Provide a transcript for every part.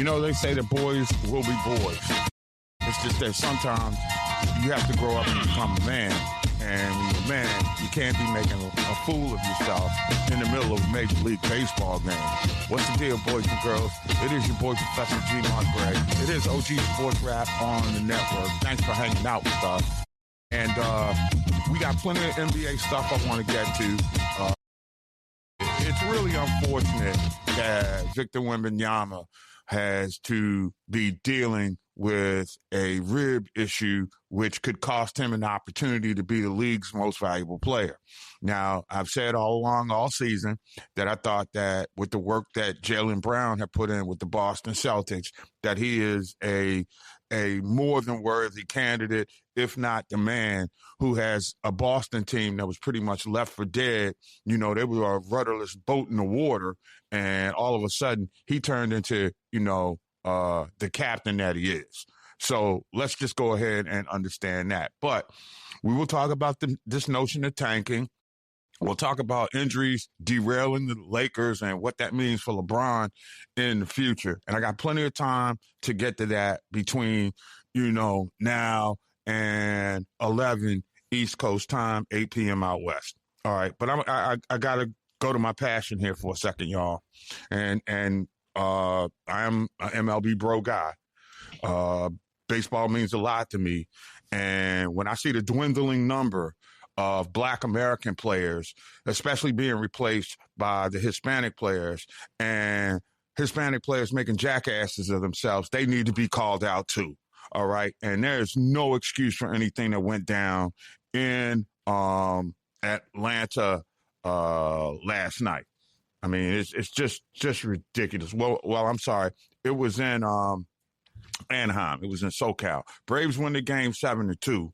You know, they say that boys will be boys. It's just that sometimes you have to grow up and become a man. And when you're a man, you can't be making a fool of yourself in the middle of a Major League Baseball game. What's the deal, boys and girls? It is your boy, Professor G. Mark Gray. It is OG Sports Rap on the network. Thanks for hanging out with us. And we got plenty of NBA stuff I want to get to. It's really unfortunate that Victor Wembanyama has to be dealing with a rib issue, which could cost him an opportunity to be the league's most valuable player. Now, I've said all along, all season, that I thought that with the work that Jaylen Brown had put in with the Boston Celtics, that he is a more than worthy candidate, if not the man, who has a Boston team that was pretty much left for dead. You know, they were a rudderless boat in the water, and all of a sudden he turned into, the captain that he is. So let's just go ahead and understand that. But we will talk about this notion of tanking. We'll talk about injuries derailing the Lakers and what that means for LeBron in the future. And I got plenty of time to get to that between, now and 11 East Coast time, 8 p.m. out West. All right. But I got to go to my passion here for a second, y'all. And I am an MLB bro guy. Baseball means a lot to me. And when I see the dwindling number of Black American players, especially being replaced by the Hispanic players, and Hispanic players making jackasses of themselves, they need to be called out too. All right. And there's no excuse for anything that went down in Atlanta last night. I mean, it's just ridiculous. Well, I'm sorry. It was in Anaheim. It was in SoCal. Braves win the game 7-2,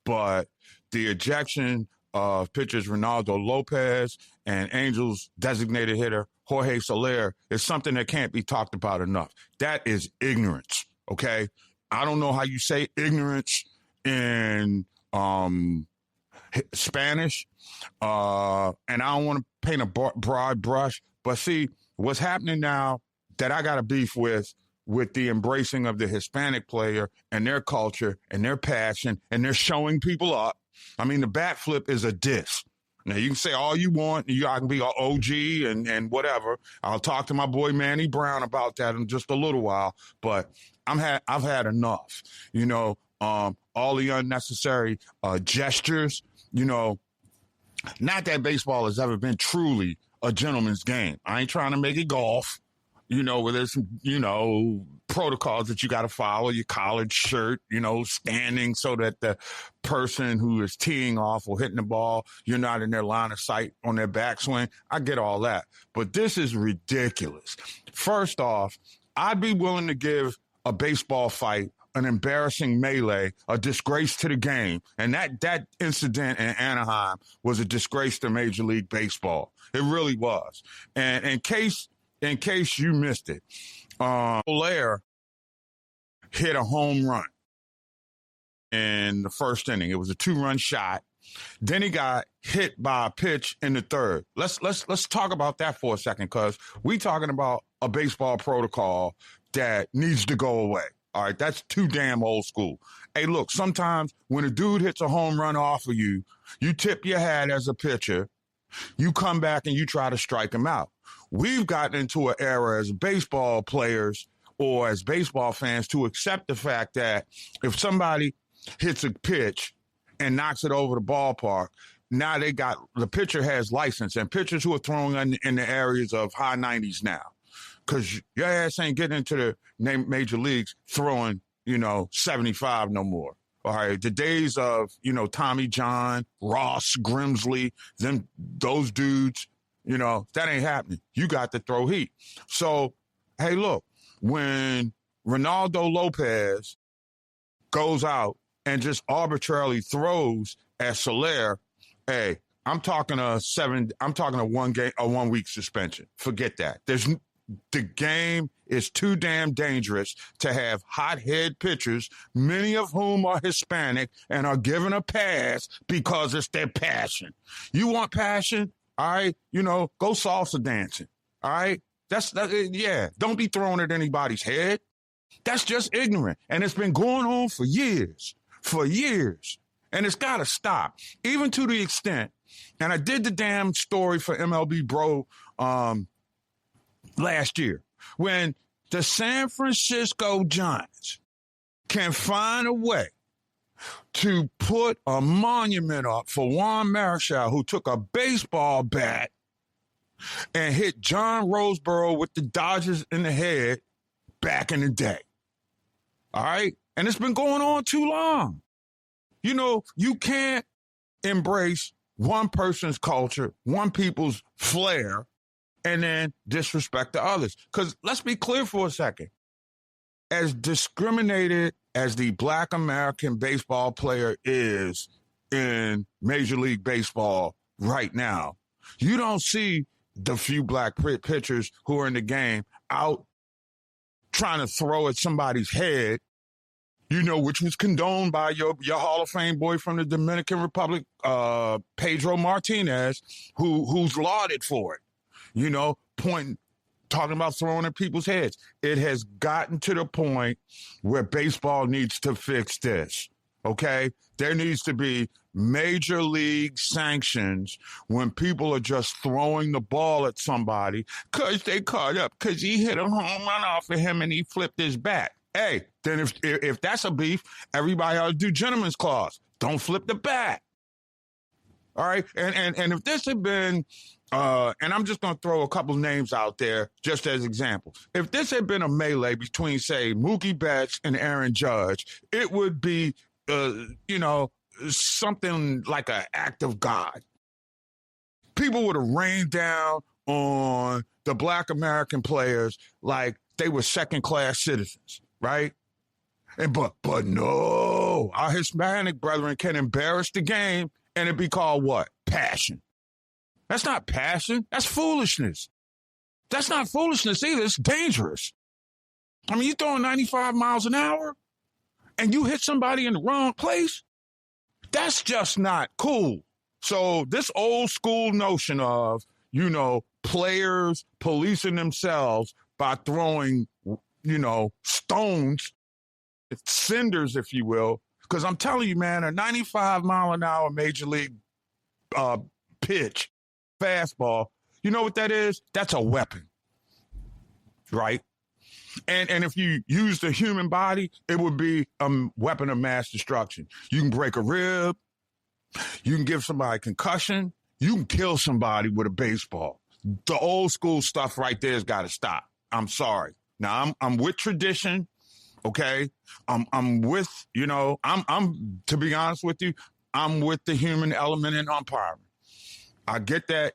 but the ejection of pitchers Ronaldo Lopez and Angels designated hitter Jorge Soler is something that can't be talked about enough. That is ignorance, okay? I don't know how you say ignorance in Spanish, and I don't want to paint a broad brush, but see, what's happening now that I got a beef with the embracing of the Hispanic player and their culture and their passion, and they're showing people up. I mean, the bat flip is a diss. Now, you can say all you want. I can be an OG and whatever. I'll talk to my boy Manny Brown about that in just a little while. But I've had enough. All the unnecessary gestures. Not that baseball has ever been truly a gentleman's game. I ain't trying to make it golf. Where there's, protocols that you got to follow, your collared shirt, standing so that the person who is teeing off or hitting the ball, you're not in their line of sight on their backswing. I get all that. But this is ridiculous. First off, I'd be willing to give a baseball fight an embarrassing melee, a disgrace to the game. And that incident in Anaheim was a disgrace to Major League Baseball. It really was. And in case you missed it, Soler hit a home run in the first inning. It was a 2-run shot. Then he got hit by a pitch in the third. Let's talk about that for a second, because we talking about a baseball protocol that needs to go away. All right, that's too damn old school. Hey, look, sometimes when a dude hits a home run off of you, you tip your hat as a pitcher, you come back and you try to strike him out. We've gotten into an era as baseball players or as baseball fans to accept the fact that if somebody hits a pitch and knocks it over the ballpark, now the pitcher has license, and pitchers who are throwing in the areas of high 90s now, because your ass ain't getting into the major leagues throwing, 75 no more. All right, the days of, Tommy John, Ross, Grimsley, those dudes, that ain't happening. You got to throw heat. So, hey, look, when Ronaldo Lopez goes out and just arbitrarily throws at Soler, hey, I'm talking a 1 week suspension. Forget that. The game is too damn dangerous to have hothead pitchers, many of whom are Hispanic and are given a pass because it's their passion. You want passion? All right, go salsa dancing. All right, Don't be throwing at anybody's head. That's just ignorant. And it's been going on for years. And it's got to stop. Even to the extent, and I did the damn story for MLB Bro last year, when the San Francisco Giants can find a way to put a monument up for Juan Marichal, who took a baseball bat and hit John Roseboro with the Dodgers in the head back in the day. All right? And it's been going on too long. You know, you can't embrace one person's culture, one people's flair, and then disrespect the others. Because let's be clear for a second. As discriminated as the Black American baseball player is in Major League Baseball right now, you don't see the few black pitchers who are in the game out trying to throw at somebody's head, you know, which was condoned by your Hall of Fame boy from the Dominican Republic, Pedro Martinez, who's lauded for it, you know, talking about throwing at people's heads. It has gotten to the point where baseball needs to fix this, okay? There needs to be major league sanctions when people are just throwing the ball at somebody because they caught up, because he hit a home run off of him and he flipped his bat. Hey, then if that's a beef, everybody ought to do gentleman's clause. Don't flip the bat. All right? And if this had been, and I'm just going to throw a couple names out there just as examples. If this had been a melee between, say, Mookie Betts and Aaron Judge, it would be, something like an act of God. People would have rained down on the Black American players like they were second-class citizens, right? But no, our Hispanic brethren can embarrass the game and it be called what? Passion. That's not passion. That's foolishness. That's not foolishness either. It's dangerous. I mean, you're throwing 95 miles an hour and you hit somebody in the wrong place. That's just not cool. So this old school notion of, players policing themselves by throwing, stones, cinders, if you will, because I'm telling you, man, a 95 mile an hour major league pitch, fastball, you know what that is? That's a weapon, right? And if you use the human body, it would be a weapon of mass destruction. You can break a rib. You can give somebody a concussion. You can kill somebody with a baseball. The old school stuff right there has got to stop. I'm sorry. Now, I'm with tradition, okay? I'm with, I'm to be honest with you, I'm with the human element in umpiring. I get that,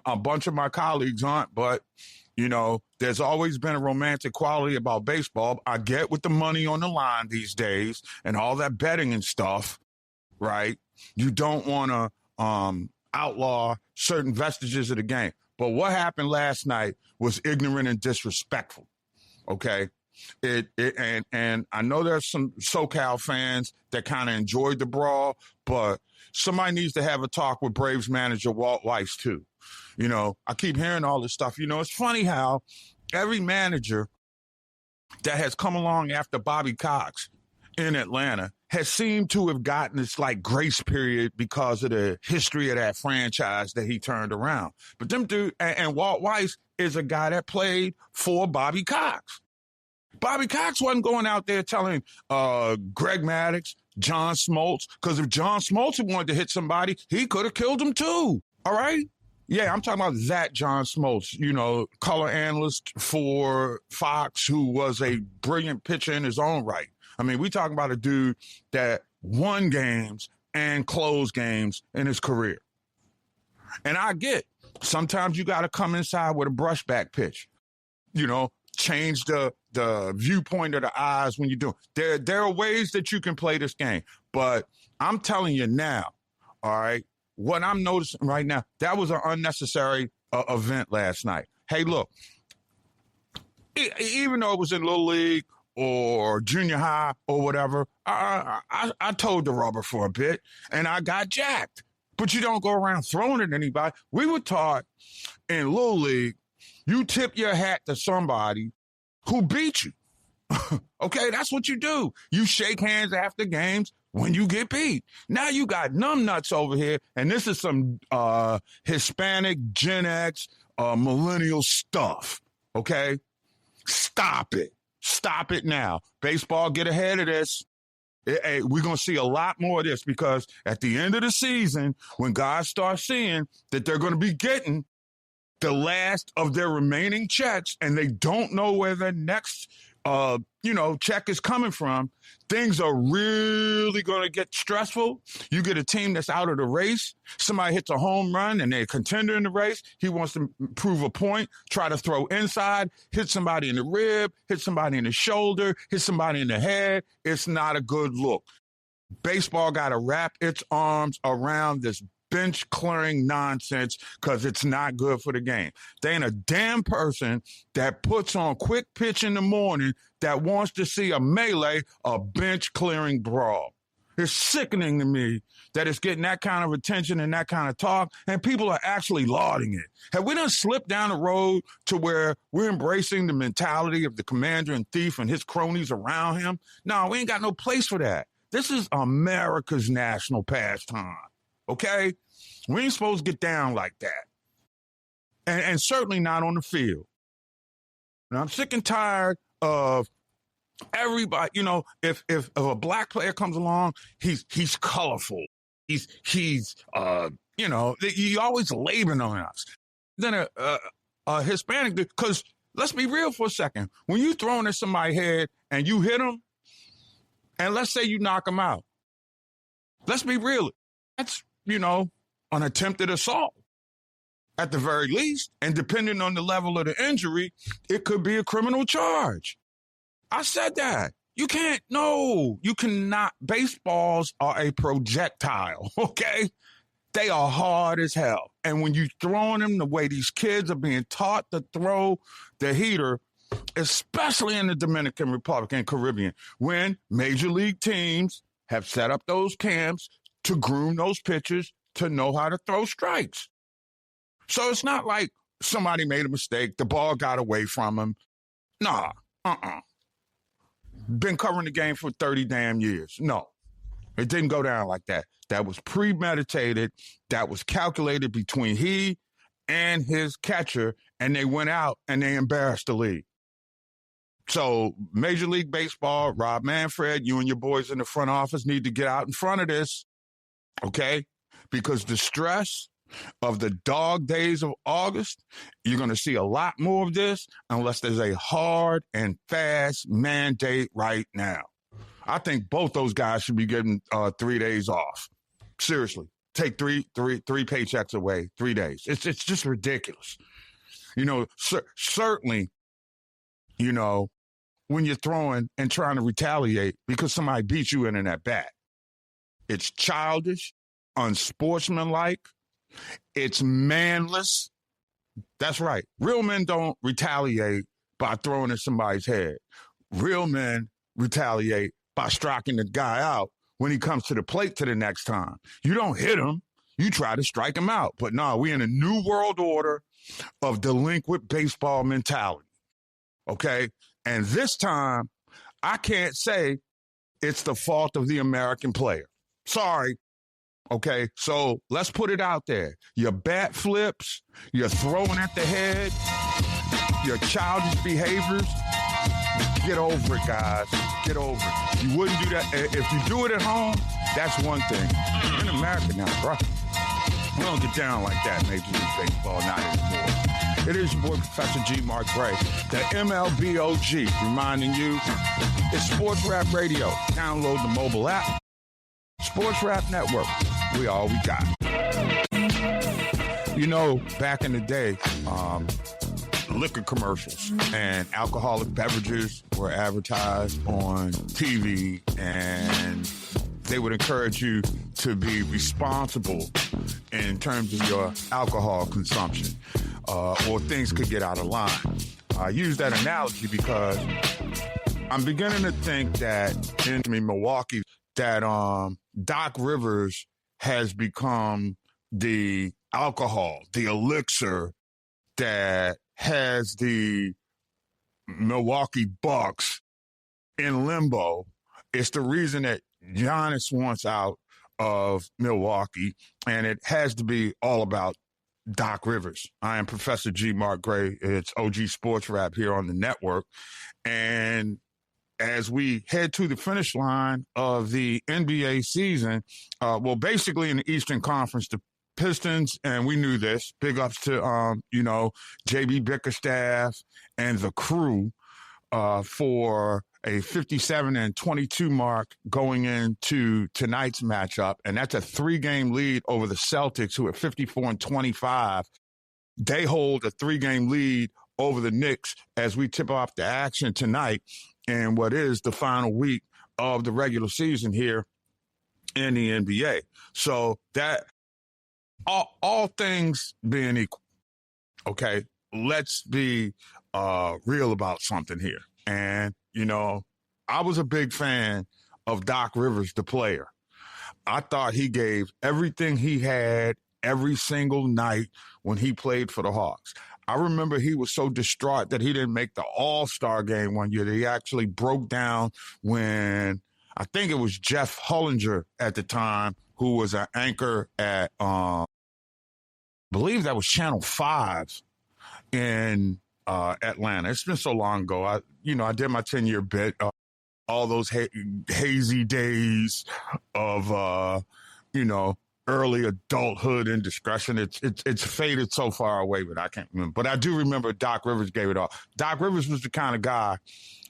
a bunch of my colleagues aren't, but there's always been a romantic quality about baseball. I get with the money on the line these days and all that betting and stuff, right? You don't want to outlaw certain vestiges of the game. But what happened last night was ignorant and disrespectful, okay? And I know there's some SoCal fans that kind of enjoyed the brawl, but somebody needs to have a talk with Braves manager Walt Weiss too. I keep hearing all this stuff. It's funny how every manager that has come along after Bobby Cox in Atlanta has seemed to have gotten this like grace period because of the history of that franchise that he turned around. But them dude and Walt Weiss is a guy that played for Bobby Cox. Bobby Cox wasn't going out there telling Greg Maddux, John Smoltz, because if John Smoltz had wanted to hit somebody, he could have killed him too. All right? Yeah, I'm talking about that John Smoltz, color analyst for Fox, who was a brilliant pitcher in his own right. I mean, we talking about a dude that won games and closed games in his career. And I get, sometimes you got to come inside with a brushback pitch, change the viewpoint of the eyes when you do it. There are ways that you can play this game, but I'm telling you now, all right, what I'm noticing right now, that was an unnecessary event last night. Hey, look, even though it was in Little League or junior high or whatever, I towed the rubber for a bit and I got jacked. But you don't go around throwing at anybody. We were taught in Little League You tip your hat to somebody who beat you. Okay, that's what you do. You shake hands after games when you get beat. Now you got numbnuts over here, and this is some Hispanic, Gen X, millennial stuff. Okay? Stop it. Stop it now. Baseball, get ahead of this. Hey, we're going to see a lot more of this because at the end of the season, when guys start seeing that they're going to be getting the last of their remaining checks and they don't know where their next check is coming from, things are really going to get stressful. You get a team that's out of the race. Somebody hits a home run and they're a contender in the race. He wants to prove a point, try to throw inside, hit somebody in the rib, hit somebody in the shoulder, hit somebody in the head. It's not a good look. Baseball got to wrap its arms around this bench clearing nonsense because it's not good for the game. There ain't a damn person that puts on quick pitch in the morning that wants to see a melee, a bench clearing brawl. It's sickening to me that it's getting that kind of attention and that kind of talk, and people are actually lauding it. Have we done slipped down the road to where we're embracing the mentality of the commander and thief and his cronies around him? No, we ain't got no place for that. This is America's national pastime. Okay? We ain't supposed to get down like that. And certainly not on the field. Now, I'm sick and tired of everybody, if a black player comes along, he's colorful. He's you always labeling on us. Then a Hispanic, because let's be real for a second. When you throwing at somebody's head and you hit them, and let's say you knock them out, let's be real. That's, an attempted assault at the very least. And depending on the level of the injury, it could be a criminal charge. I said that. You cannot. Baseballs are a projectile, okay? They are hard as hell. And when you're throwing them the way these kids are being taught to throw the heater, especially in the Dominican Republic and Caribbean, when major league teams have set up those camps to groom those pitchers to know how to throw strikes. So it's not like somebody made a mistake, the ball got away from him. Nah, Been covering the game for 30 damn years. No, it didn't go down like that. That was premeditated. That was calculated between he and his catcher, and they went out and they embarrassed the league. So Major League Baseball, Rob Manfred, you and your boys in the front office need to get out in front of this, okay? Because the stress of the dog days of August, you're going to see a lot more of this unless there's a hard and fast mandate right now. I think both those guys should be getting 3 days off. Seriously, take three paychecks away, 3 days. It's just ridiculous. Certainly, when you're throwing and trying to retaliate because somebody beat you in an at-bat. It's childish, unsportsmanlike. It's manless. That's right. Real men don't retaliate by throwing at somebody's head. Real men retaliate by striking the guy out when he comes to the plate to the next time. You don't hit him. You try to strike him out. But no, we're in a new world order of delinquent baseball mentality. Okay? And this time, I can't say it's the fault of the American player. Sorry. Okay, so let's put it out there. Your bat flips, you're throwing at the head, your childish behaviors, get over it, guys. Get over it. You wouldn't do that. If you do it at home, that's one thing. You're in America now, bro. We don't get down like that, Major League Baseball, not anymore. It is your boy, Professor G. Mark Gray, the MLB OG, reminding you it's Sports Rap Radio. Download the mobile app. Sports Rap Network. We all we got. Back in the day, liquor commercials and alcoholic beverages were advertised on TV, and they would encourage you to be responsible in terms of your alcohol consumption, or things could get out of line. I use that analogy because I'm beginning to think that in Milwaukee, that Doc Rivers has become the alcohol, the elixir that has the Milwaukee Bucks in limbo. It's the reason that Giannis wants out of Milwaukee, and it has to be all about Doc Rivers. I am Professor G. Mark Gray. It's OG Sports Rap here on the network. And as we head to the finish line of the NBA season, well, basically in the Eastern Conference, the Pistons, and we knew this, big ups to, J.B. Bickerstaff and the crew for a 57-22 mark going into tonight's matchup. And that's a 3-game lead over the Celtics, who are 54-25. They hold a 3-game lead over the Knicks as we tip off the action tonight in what is the final week of the regular season here in the NBA. So that all things being equal, okay, let's be real about something here. And, I was a big fan of Doc Rivers, the player. I thought he gave everything he had every single night when he played for the Hawks. I remember he was so distraught that he didn't make the All-Star game one year that he actually broke down when I think it was Jeff Hullinger at the time, who was an anchor at, I believe that was Channel 5 in Atlanta. It's been so long ago. I did my 10-year bit, all those hazy days of, early adulthood indiscretion. It's faded so far away, but I can't remember. But I do remember Doc Rivers gave it all. Doc Rivers was the kind of guy,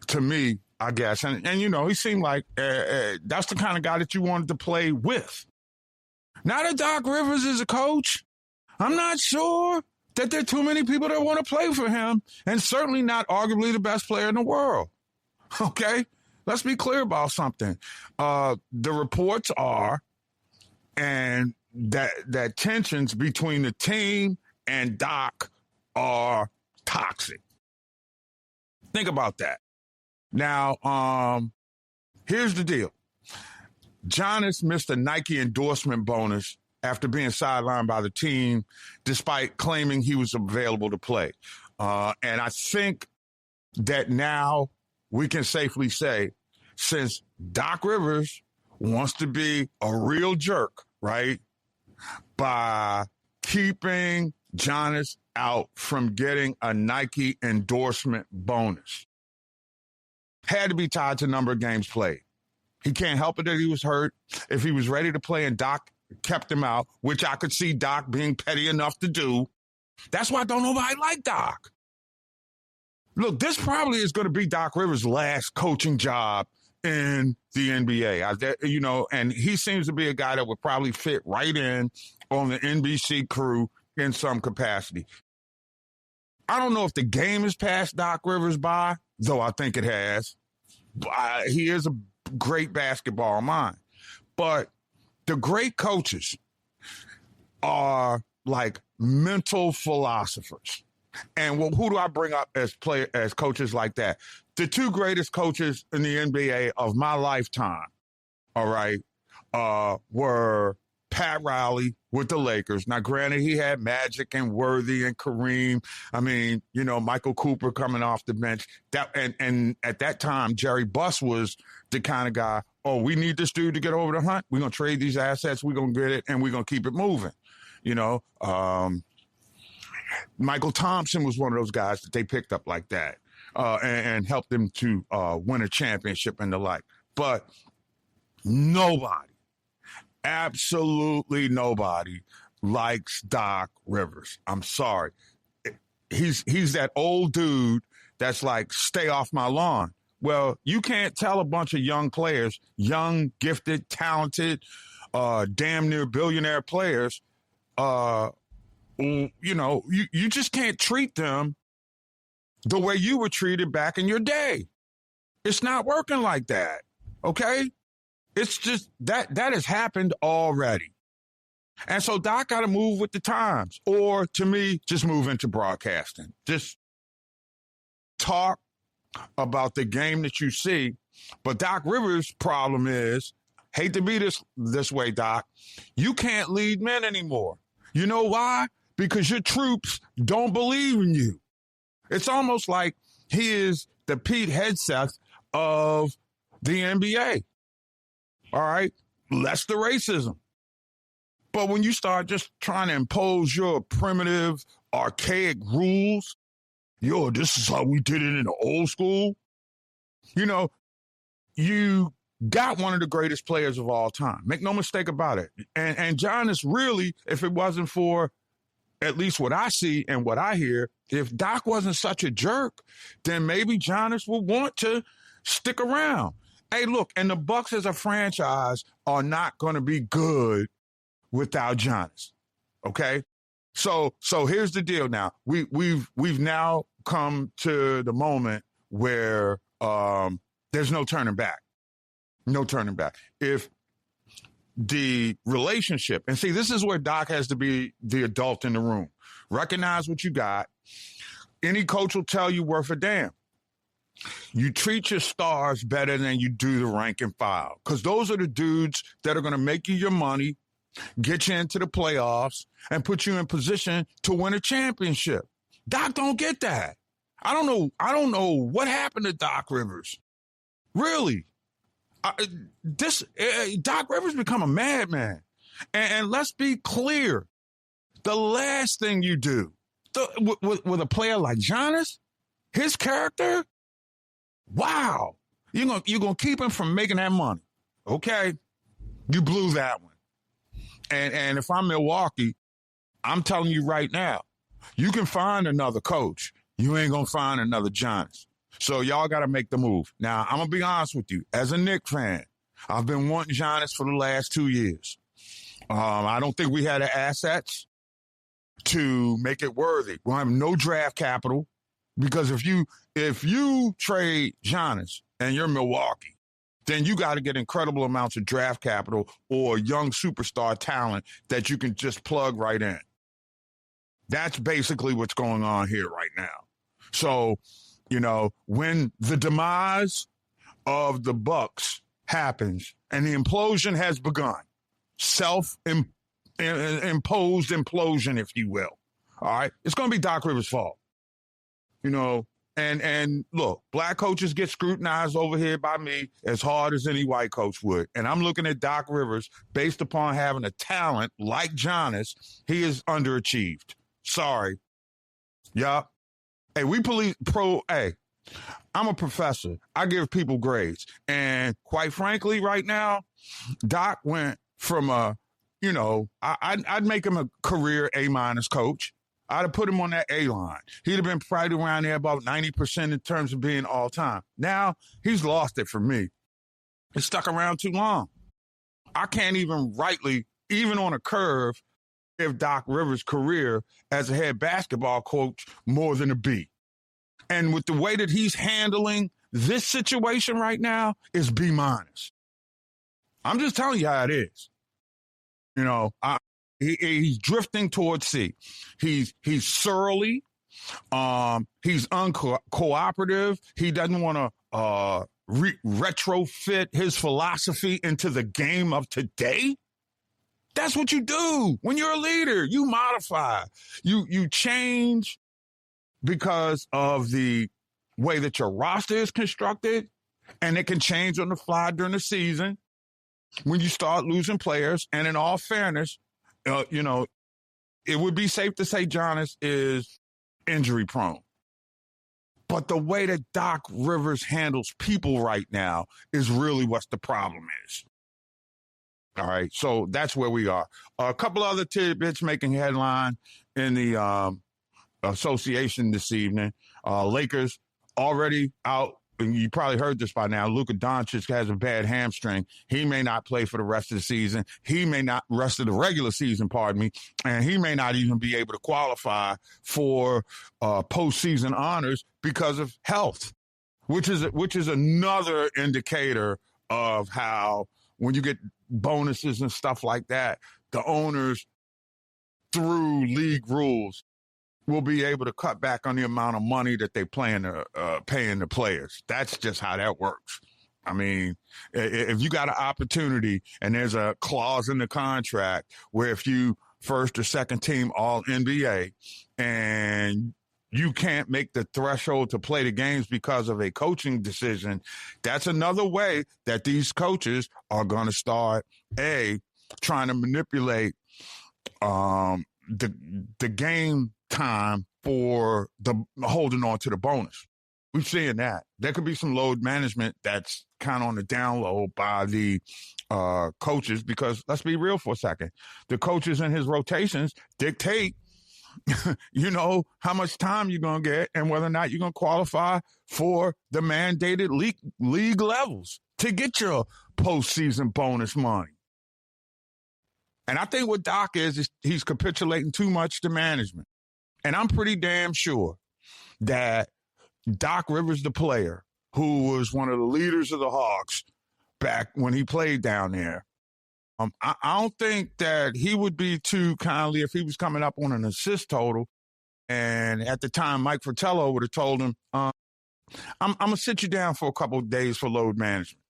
to me, I guess, and he seemed like that's the kind of guy that you wanted to play with. Now that Doc Rivers is a coach, I'm not sure that there are too many people that want to play for him, and certainly not arguably the best player in the world. Okay? Let's be clear about something. The reports are, and that tensions between the team and Doc are toxic. Think about that. Now, here's the deal. Giannis missed a Nike endorsement bonus after being sidelined by the team, despite claiming he was available to play. And I think that now we can safely say, since Doc Rivers wants to be a real jerk, right, by keeping Giannis out from getting a Nike endorsement bonus, had to be tied to number of games played. He can't help it that he was hurt. If he was ready to play and Doc kept him out, which I could see Doc being petty enough to do, that's why don't nobody like Doc. Look, this probably is going to be Doc Rivers' last coaching job in the NBA. And he seems to be a guy that would probably fit right in on the NBC crew in some capacity. I don't know if the game has passed Doc Rivers by, though I think it has. He is a great basketball mind. But the great coaches are like mental philosophers. And who do I bring up as coaches like that? The two greatest coaches in the NBA of my lifetime, all right, were Pat Riley with the Lakers. Now, granted, he had Magic and Worthy and Kareem. I mean, Michael Cooper coming off the bench. And at that time, Jerry Buss was the kind of guy, we need this dude to get over the hump. We're going to trade these assets. We're going to get it, and we're going to keep it moving. Michael Thompson was one of those guys that they picked up like that and helped them to win a championship and the like. But nobody, absolutely nobody likes Doc Rivers. I'm sorry. He's that old dude that's like, stay off my lawn. Well, you can't tell a bunch of young players, young, gifted, talented, damn near billionaire players, you just can't treat them the way you were treated back in your day. It's not working like that, okay? It's just that has happened already. And so Doc got to move with the times, or to me, just move into broadcasting. Just talk about the game that you see. But Doc Rivers' problem is, hate to be this way, Doc, you can't lead men anymore. You know why? Because your troops don't believe in you. It's almost like he is the Pete Hegseth of the NBA. All right? Less the racism. But when you start just trying to impose your primitive, archaic rules, this is how we did it in the old school. You got one of the greatest players of all time. Make no mistake about it. And Giannis really, if it wasn't for at least what I see and what I hear, if Doc wasn't such a jerk, then maybe Giannis would want to stick around. Hey, look, and the Bucks as a franchise are not going to be good without Giannis. Okay? So here's the deal now. We've now come to the moment where there's no turning back. No turning back. If the relationship, and see, this is where Doc has to be the adult in the room. Recognize what you got. Any coach will tell you worth a damn. You treat your stars better than you do the rank and file, because those are the dudes that are going to make you your money, get you into the playoffs, and put you in position to win a championship. Doc don't get that. I don't know what happened to Doc Rivers. Really. Doc Rivers become a madman. And let's be clear. The last thing you do with a player like Giannis, his character, wow. You're gonna keep him from making that money. Okay. You blew that one. And if I'm Milwaukee, I'm telling you right now, you can find another coach. You ain't gonna find another Giannis. So y'all got to make the move. Now, I'm going to be honest with you. As a Knicks fan, I've been wanting Giannis for the last 2 years. I don't think we had the assets to make it worthy. We'll have no draft capital, because if you trade Giannis and you're Milwaukee, then you got to get incredible amounts of draft capital or young superstar talent that you can just plug right in. That's basically what's going on here right now. So, when the demise of the Bucks happens and the implosion has begun, self-imposed implosion, if you will, all right, it's going to be Doc Rivers' fault. And look, black coaches get scrutinized over here by me as hard as any white coach would. And I'm looking at Doc Rivers based upon having a talent like Giannis. He is underachieved. Sorry. Yeah. Hey, I'm a professor. I give people grades. And quite frankly, right now, Doc went from I'd make him a career A- coach. I'd have put him on that A line. He'd have been probably around there about 90% in terms of being all time. Now, he's lost it for me. He's stuck around too long. I can't even rightly, even on a curve, give Doc Rivers' career as a head basketball coach more than a B. And with the way that he's handling this situation right now, is B-. I'm just telling you how it is. He's drifting towards C. He's surly. He's uncooperative. He doesn't want to retrofit his philosophy into the game of today. That's what you do when you're a leader. You modify. You change because of the way that your roster is constructed, and it can change on the fly during the season when you start losing players. And in all fairness, it would be safe to say Giannis is injury prone. But the way that Doc Rivers handles people right now is really what the problem is. All right, so that's where we are. A couple other tidbits making headline in the association this evening. Lakers already out, and you probably heard this by now. Luka Doncic has a bad hamstring. He may not play for the rest of the season. He may not rest of the regular season, and he may not even be able to qualify for postseason honors because of health, which is another indicator of how when you get bonuses and stuff like that, the owners, through league rules, will be able to cut back on the amount of money that they paying the players. That's just how that works. I mean, if you got an opportunity and there's a clause in the contract where if you first or second team all NBA and you can't make the threshold to play the games because of a coaching decision, that's another way that these coaches are going to start, trying to manipulate the game time for the holding on to the bonus. We've seen that. There could be some load management that's kind of on the down low by the coaches because, let's be real for a second, the coaches in his rotations dictate how much time you're going to get and whether or not you're going to qualify for the mandated league levels to get your postseason bonus money. And I think what Doc is he's capitulating too much to management. And I'm pretty damn sure that Doc Rivers, the player, who was one of the leaders of the Hawks back when he played down there, I don't think that he would be too kindly if he was coming up on an assist total. And at the time, Mike Fratello would have told him, I'm going to sit you down for a couple of days for load management.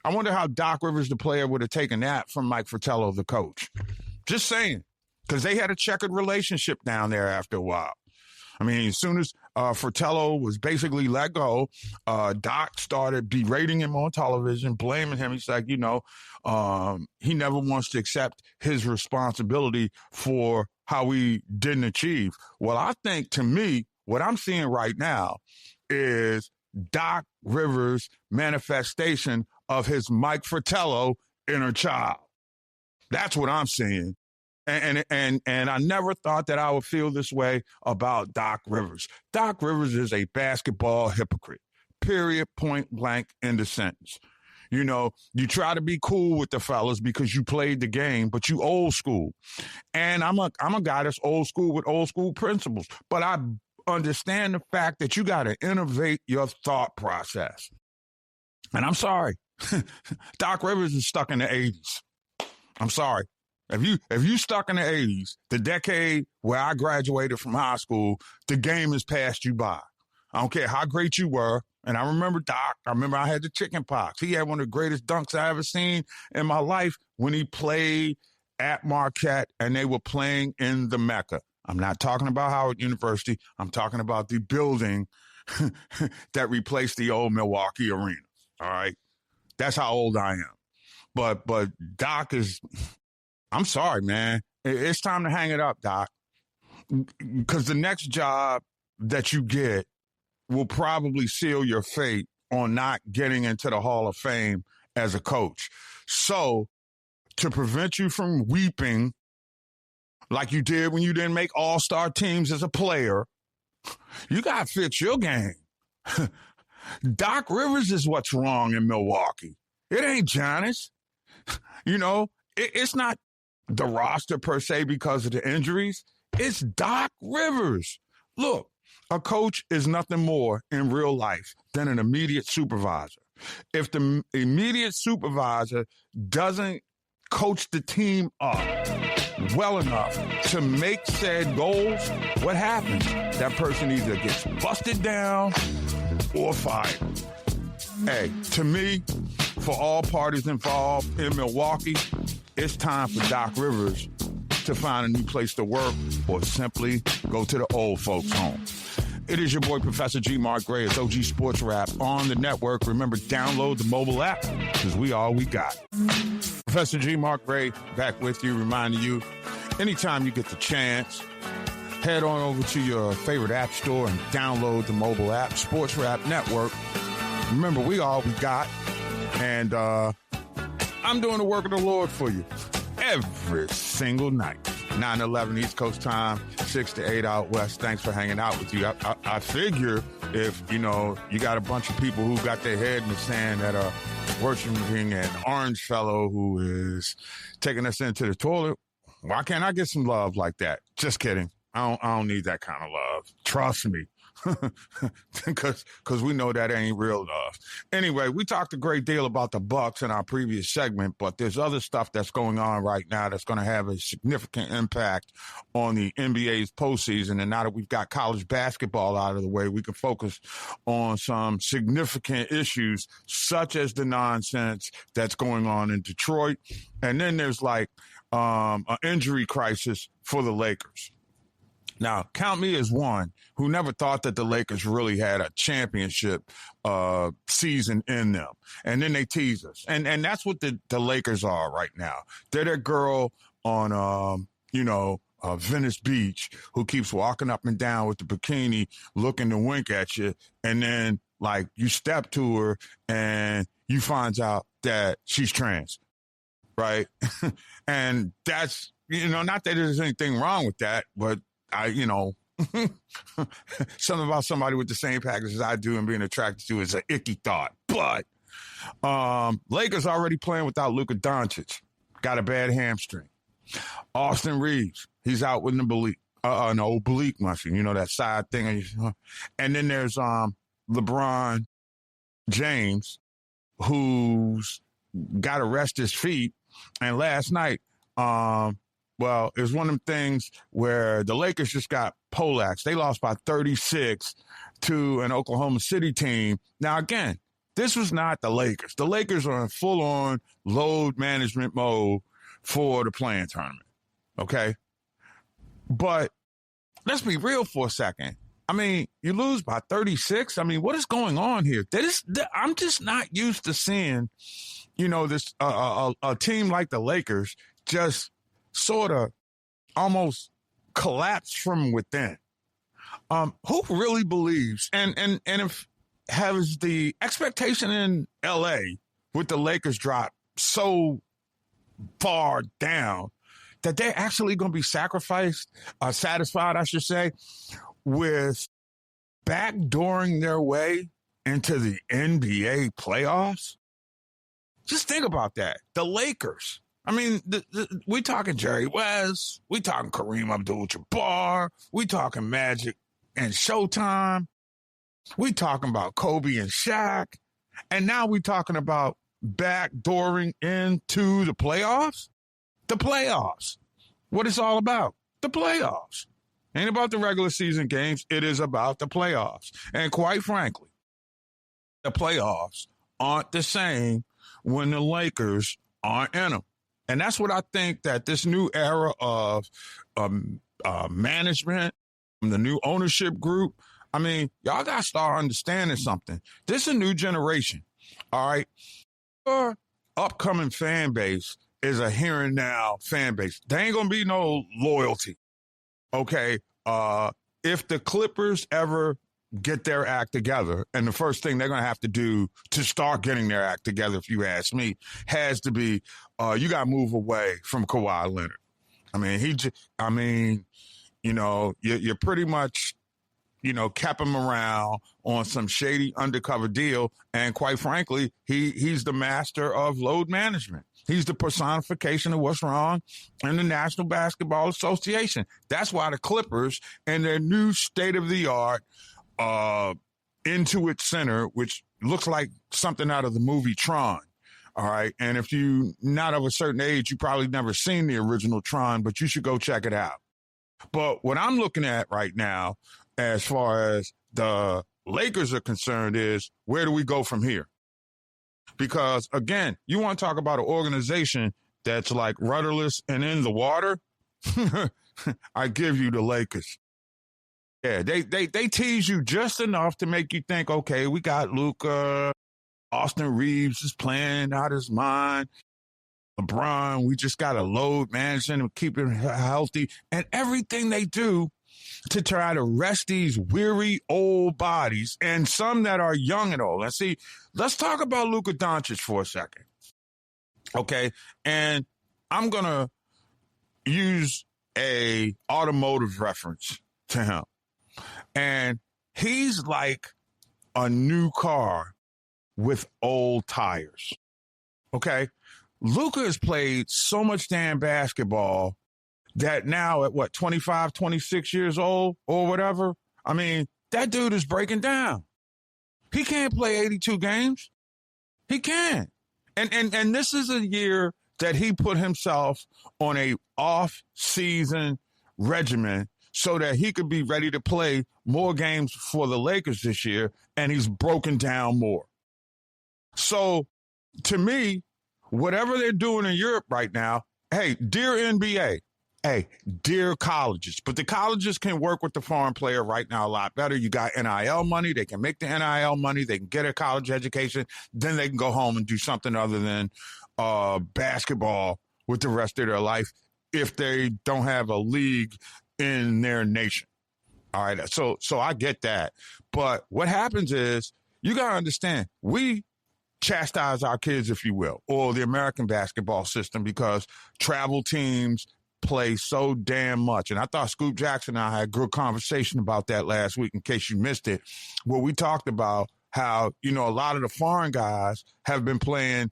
I wonder how Doc Rivers, the player, would have taken that from Mike Fratello, the coach. Just saying, because they had a checkered relationship down there after a while. I mean, as soon as Fratello was basically let go, Doc started berating him on television, blaming him. He's like, he never wants to accept his responsibility for how we didn't achieve. Well, I think, to me, what I'm seeing right now is Doc Rivers' manifestation of his Mike Fratello inner child. That's what I'm seeing. And I never thought that I would feel this way about Doc Rivers. Doc Rivers is a basketball hypocrite, period, point blank, end of sentence. You try to be cool with the fellas because you played the game, but you old school. And I'm a guy that's old school with old school principles. But I understand the fact that you got to innovate your thought process. And I'm sorry, Doc Rivers is stuck in the 80s. I'm sorry. If you stuck in the 80s, the decade where I graduated from high school, the game has passed you by. I don't care how great you were. And I remember Doc. I remember I had the chicken pox. He had one of the greatest dunks I ever seen in my life when he played at Marquette and they were playing in the Mecca. I'm not talking about Howard University. I'm talking about the building that replaced the old Milwaukee Arena. All right? That's how old I am. But Doc is... I'm sorry, man. It's time to hang it up, Doc. Because the next job that you get will probably seal your fate on not getting into the Hall of Fame as a coach. So, to prevent you from weeping like you did when you didn't make all-star teams as a player, you got to fix your game. Doc Rivers is what's wrong in Milwaukee. It ain't Giannis. It's not the roster per se because of the injuries. It's Doc Rivers. Look, a coach is nothing more in real life than an immediate supervisor. If the immediate supervisor doesn't coach the team up well enough to make said goals, what happens? That person either gets busted down or fired. Hey, to me, for all parties involved in Milwaukee, it's time for Doc Rivers to find a new place to work or simply go to the old folks' home. It is your boy, Professor G. Mark Gray. It's OG Sports Rap on the network. Remember, download the mobile app because we all we got. Professor G. Mark Gray back with you, reminding you, anytime you get the chance, head on over to your favorite app store and download the mobile app, Sports Rap Network. Remember, we all we got. And I'm doing the work of the Lord for you every single night. 9/11 East Coast time, 6 to 8 out west. Thanks for hanging out with you. I figure if, you got a bunch of people who got their head in the sand that are worshiping an orange fellow who is taking us into the toilet, why can't I get some love like that? Just kidding. I don't need that kind of love. Trust me. Because we know that ain't real love. Anyway, we talked a great deal about the Bucks in our previous segment, but there's other stuff that's going on right now that's going to have a significant impact on the NBA's postseason. And now that we've got college basketball out of the way, we can focus on some significant issues, such as the nonsense that's going on in Detroit. And then there's an injury crisis for the Lakers. Now, count me as one who never thought that the Lakers really had a championship season in them. And then they tease us. And that's what the Lakers are right now. They're that girl on, Venice Beach who keeps walking up and down with the bikini looking to wink at you. And then, like, you step to her and you find out that she's trans, right? And that's, not that there's anything wrong with that, but something about somebody with the same package as I do and being attracted to is an icky thought. But Lakers already playing without Luka Doncic. Got a bad hamstring. Austin Reeves, he's out with an oblique muscle, that side thing. And then there's LeBron James, who's got to rest his feet. And last night, well, it was one of them things where the Lakers just got poleaxed. They lost by 36 to an Oklahoma City team. Now, again, this was not the Lakers. The Lakers are in full-on load management mode for the play-in tournament, okay? But let's be real for a second. I mean, you lose by 36. I mean, what is going on here? I'm just not used to seeing, this a team like the Lakers just sort of almost collapse from within. Who really believes and if has the expectation in LA with the Lakers drop so far down that they're actually going to be satisfied, I should say, with backdooring their way into the NBA playoffs? Just think about that. The Lakers. I mean, we talking Jerry West, we talking Kareem Abdul-Jabbar, we talking Magic and Showtime, we talking about Kobe and Shaq, and now we talking about backdooring into the playoffs? The playoffs. What it's all about. The playoffs. Ain't about the regular season games. It is about the playoffs. And quite frankly, the playoffs aren't the same when the Lakers aren't in them. And that's what I think that this new era of management, the new ownership group, I mean, y'all got to start understanding something. This is a new generation, all right? Your upcoming fan base is a here and now fan base. There ain't going to be no loyalty, okay? If the Clippers ever get their act together, and the first thing they're going to have to do to start getting their act together, if you ask me, has to be you got to move away from Kawhi Leonard. I mean, you're pretty much, kept him around on some shady undercover deal. And quite frankly, he's the master of load management. He's the personification of what's wrong in the National Basketball Association. That's why the Clippers and their new state-of-the-art Intuit Center, which looks like something out of the movie Tron. All right. And if you're not of a certain age, you probably never seen the original Tron, but you should go check it out. But what I'm looking at right now, as far as the Lakers are concerned, is where do we go from here? Because, again, you want to talk about an organization that's like rudderless and in the water? I give you the Lakers. Yeah, they tease you just enough to make you think, okay, we got Luka, Austin Reeves is playing out his mind, LeBron, we just got to load management and keep him healthy. And everything they do to try to rest these weary old bodies and some that are young and old. Let's see, let's talk about Luka Doncic for a second. Okay, and I'm going to use a automotive reference to him. And he's like a new car with old tires. Okay? Luka has played so much damn basketball that now at 25, 26 years old or whatever, I mean, that dude is breaking down. He can't play 82 games. He can't. And this is a year that he put himself on a off-season regimen so that he could be ready to play more games for the Lakers this year, and he's broken down more. So, to me, whatever they're doing in Europe right now, hey, dear NBA, Hey, dear colleges, but the colleges can work with the foreign player right now a lot better. You got NIL money. They can make the NIL money. They can get a college education. Then they can go home and do something other than basketball with the rest of their life if they don't have a league in their nation. All right. So I get that. But what happens is you got to understand, we chastise our kids, if you will, or the American basketball system, because travel teams play so damn much. And I thought Scoop Jackson and I had a good conversation about that last week, in case you missed it, where we talked about how, a lot of the foreign guys have been playing,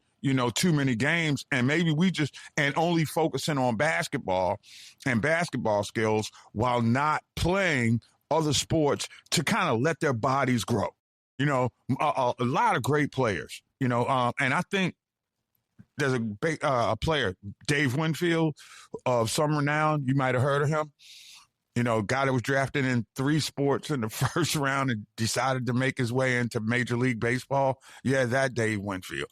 too many games, and maybe we just, and only focusing on basketball and basketball skills while not playing other sports to kind of let their bodies grow. A lot of great players, and I think there's a player, Dave Winfield, of some renown. You might have heard of him. Guy that was drafted in 3 sports in the first round and decided to make his way into Major League Baseball. Yeah, that Dave Winfield.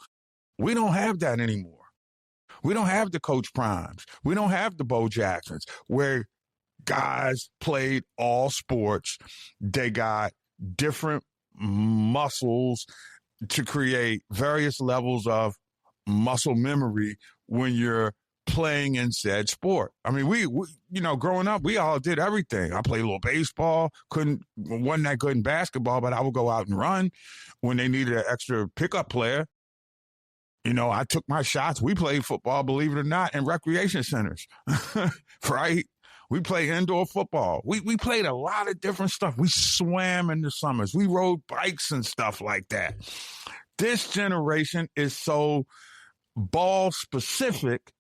We don't have that anymore. We don't have the Coach Primes. We don't have the Bo Jacksons, where guys played all sports. They got different muscles to create various levels of muscle memory when you're playing in said sport. I mean, we growing up, we all did everything. I played a little baseball, wasn't that good in basketball, but I would go out and run when they needed an extra pickup player. I took my shots. We played football, believe it or not, in recreation centers, right? We played indoor football. We played a lot of different stuff. We swam in the summers. We rode bikes and stuff like that. This generation is so ball specific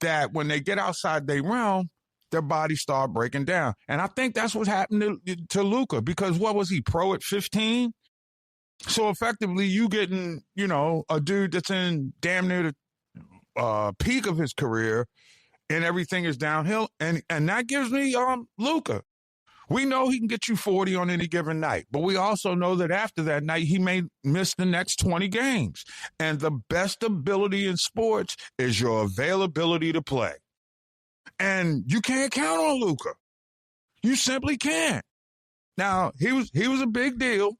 that when they get outside their realm, their bodies start breaking down. And I think that's what happened to Luka, because what was he, pro at 15? So effectively you getting, a dude that's in damn near the peak of his career, and everything is downhill. And that gives me Luka. We know he can get you 40 on any given night, but we also know that after that night, he may miss the next 20 games. And the best ability in sports is your availability to play. And you can't count on Luka. You simply can't. Now, he was a big deal,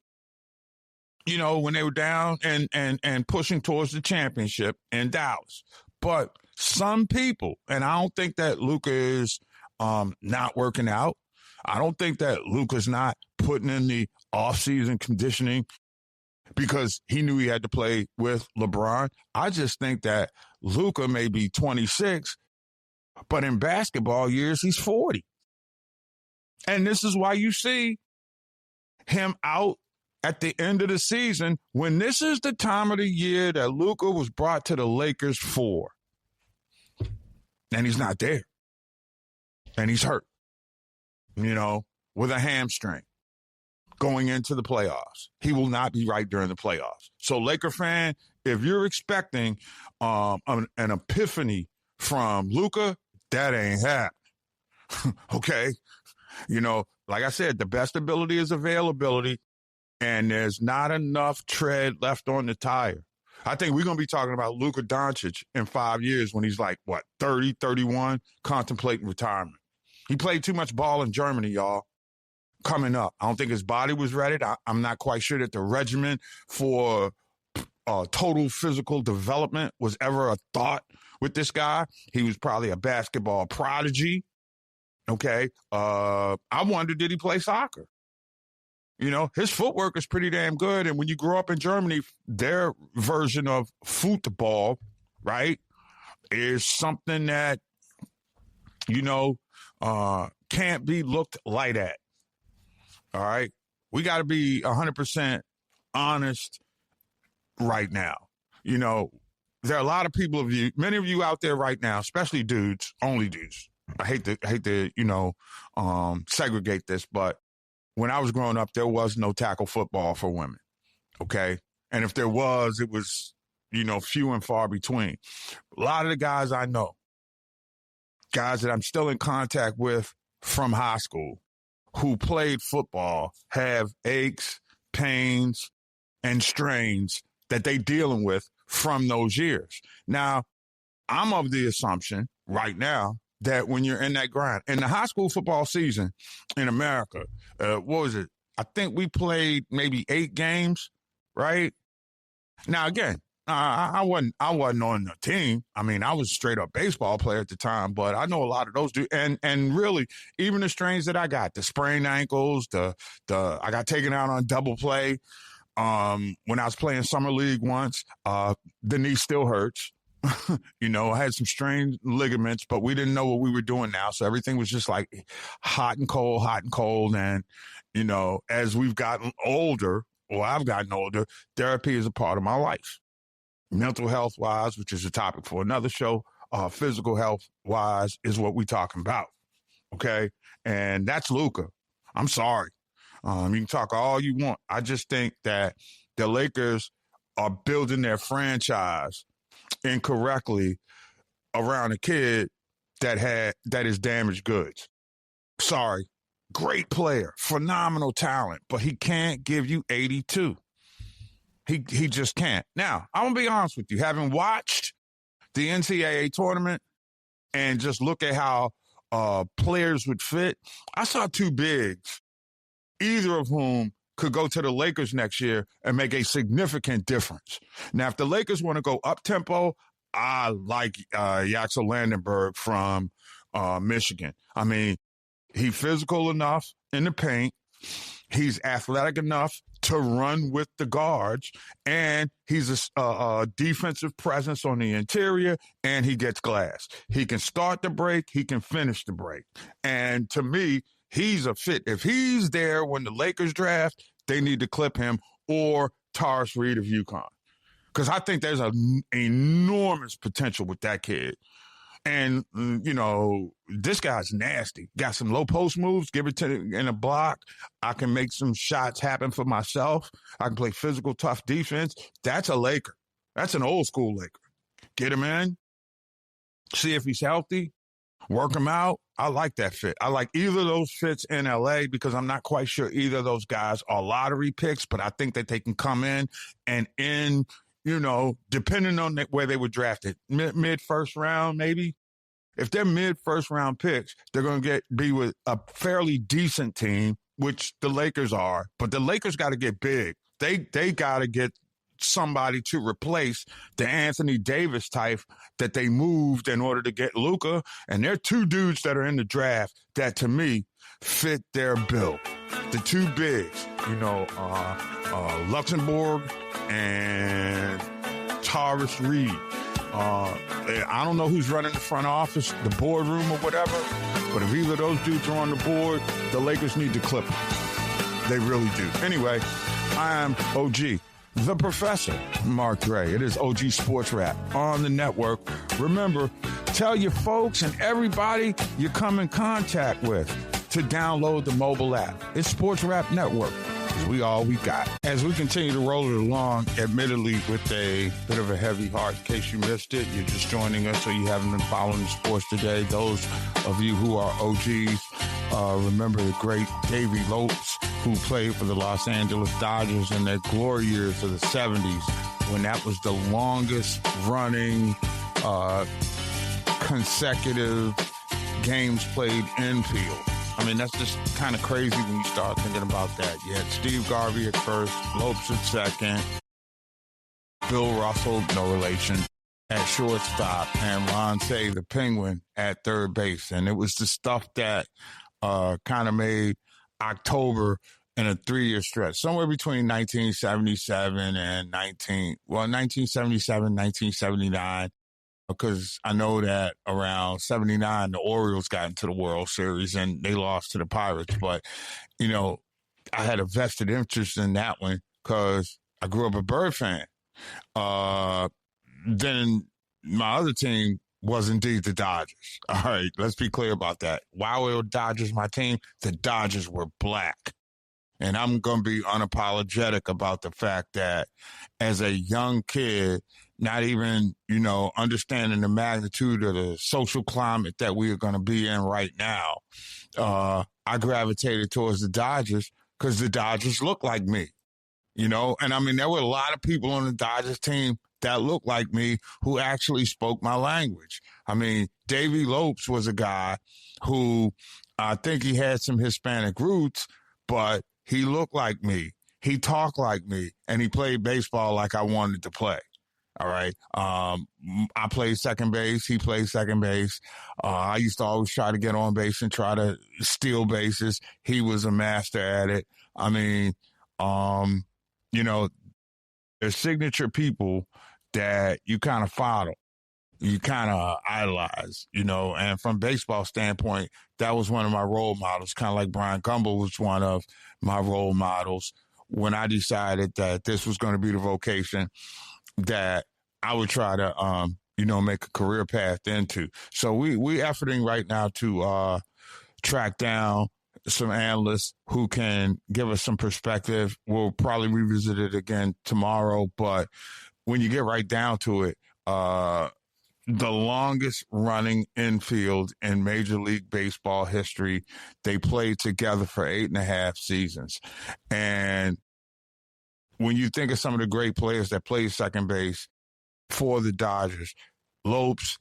when they were down and pushing towards the championship in Dallas. But some people, and I don't think that Luka is not working out. I don't think that Luka's not putting in the offseason conditioning because he knew he had to play with LeBron. I just think that Luka may be 26, but in basketball years, he's 40. And this is why you see him out at the end of the season, when this is the time of the year that Luka was brought to the Lakers for. And he's not there. And he's hurt, with a hamstring going into the playoffs. He will not be right during the playoffs. So, Laker fan, if you're expecting an epiphany from Luka, that ain't happening. Okay? Like I said, the best ability is availability, and there's not enough tread left on the tire. I think we're going to be talking about Luka Doncic in 5 years when he's like, 30, 31, contemplating retirement. He played too much ball in Germany, y'all, coming up. I don't think his body was ready. I'm not quite sure that the regimen for total physical development was ever a thought with this guy. He was probably a basketball prodigy. Okay. I wonder, did he play soccer? His footwork is pretty damn good. And when you grow up in Germany, their version of football, right, is something that, can't be looked light at. All right. We got to be 100% honest right now. There are a lot of many of you out there right now, especially dudes, only dudes. I hate to segregate this, but when I was growing up, there was no tackle football for women. Okay. And if there was, it was, few and far between. A lot of the guys I know, guys that I'm still in contact with from high school who played football, have aches, pains, and strains that they dealing with from those years. Now, I'm of the assumption right now that when you're in that grind. In the high school football season in America, what was it? I think we played maybe 8 games, right? Now, again, I wasn't on the team. I mean, I was a straight up baseball player at the time, but I know a lot of those dudes. And really, even the strains that I got, the sprained ankles, I got taken out on double play. When I was playing summer league once, the knee still hurts. I had some strained ligaments, but we didn't know what we were doing now. So everything was just like hot and cold. And, as we've gotten older, or I've gotten older, therapy is a part of my life. Mental health wise, which is a topic for another show, physical health wise is what we're talking about. Okay. And that's Luka. I'm sorry. You can talk all you want. I just think that the Lakers are building their franchise incorrectly around a kid that is damaged goods. Sorry. Great player, phenomenal talent, but he can't give you 82. He just can't. Now, I'm going to be honest with you. Having watched the NCAA tournament and just look at how players would fit, I saw 2 bigs, either of whom could go to the Lakers next year and make a significant difference. Now, if the Lakers want to go up-tempo, I like Yaxel Landenberg from Michigan. I mean, he's physical enough in the paint. He's athletic enough to run with the guards, and he's a defensive presence on the interior, and he gets glass. He can start the break. He can finish the break. And to me, he's a fit. If he's there when the Lakers draft, they need to clip him or Taurus Reed of UConn, because I think there's an enormous potential with that kid. And, this guy's nasty. Got some low post moves, give it in a block. I can make some shots happen for myself. I can play physical, tough defense. That's a Laker. That's an old school Laker. Get him in, see if he's healthy, work him out. I like that fit. I like either of those fits in L.A. because I'm not quite sure either of those guys are lottery picks, but I think that they can come in and depending on where they were drafted, mid first round, maybe. If they're mid first round picks, they're going to be with a fairly decent team, which the Lakers are. But the Lakers got to get big. They got to get somebody to replace the Anthony Davis type that they moved in order to get Luka. And there are 2 dudes that are in the draft that, to me, fit their bill. The 2 bigs, Luxembourg and Taurus Reed. I don't know who's running the front office, the boardroom or whatever, but if either of those dudes are on the board, the Lakers need to clip them. They really do. Anyway, I am OG, the Professor, Mark Gray. It is OG Sports Rap on the network. Remember, tell your folks and everybody you come in contact with to download the mobile app. It's Sports Rap Network. We all we got. As we continue to roll it along, admittedly with a bit of a heavy heart, in case you missed it, you're just joining us or you haven't been following the sports today. Those of you who are OGs, remember the great Davey Lopes, who played for the Los Angeles Dodgers in their glory years of the 70s, when that was the longest running consecutive games played infield. I mean, that's just kind of crazy when you start thinking about that. You had Steve Garvey at first, Lopes at second, Bill Russell, no relation, at shortstop, and Ron Say, the Penguin, at third base. And it was the stuff that kind of made October in a 3-year stretch, somewhere between 1977 and 1979. Because I know that around 79, the Orioles got into the World Series and they lost to the Pirates. But, I had a vested interest in that one because I grew up a Bird fan. Then my other team was indeed the Dodgers. All right, let's be clear about that. Why were the Dodgers my team? The Dodgers were black. And I'm going to be unapologetic about the fact that as a young kid, not even, understanding the magnitude of the social climate that we are going to be in right now, I gravitated towards the Dodgers because the Dodgers look like me, And I mean, there were a lot of people on the Dodgers team that looked like me who actually spoke my language. I mean, Davey Lopes was a guy who I think he had some Hispanic roots, but he looked like me. He talked like me, and he played baseball like I wanted to play. All right. I played second base. He played second base. I used to always try to get on base and try to steal bases. He was a master at it. I mean, you know, there's signature people that you kind of follow, you kind of idolize, you know, and from baseball standpoint, that was one of my role models, kind of like Brian Gumbel was one of my role models when I decided that this was going to be the vocation that I would try to, make a career path into. So we efforting right now to track down some analysts who can give us some perspective. We'll probably revisit it again tomorrow, but when you get right down to it, the longest running infield in Major League Baseball history, they played together for 8.5 seasons. And when you think of some of the great players that played second base for the Dodgers, Lopes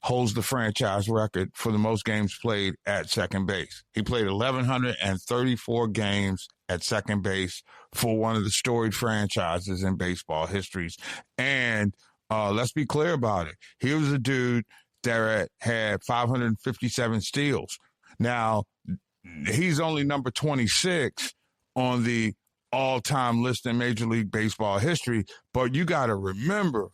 holds the franchise record for the most games played at second base. He played 1,134 games at second base for one of the storied franchises in baseball histories. And let's be clear about it. He was a dude that had 557 steals. Now, he's only number 26 on the all-time list in Major League Baseball history, but you got to remember,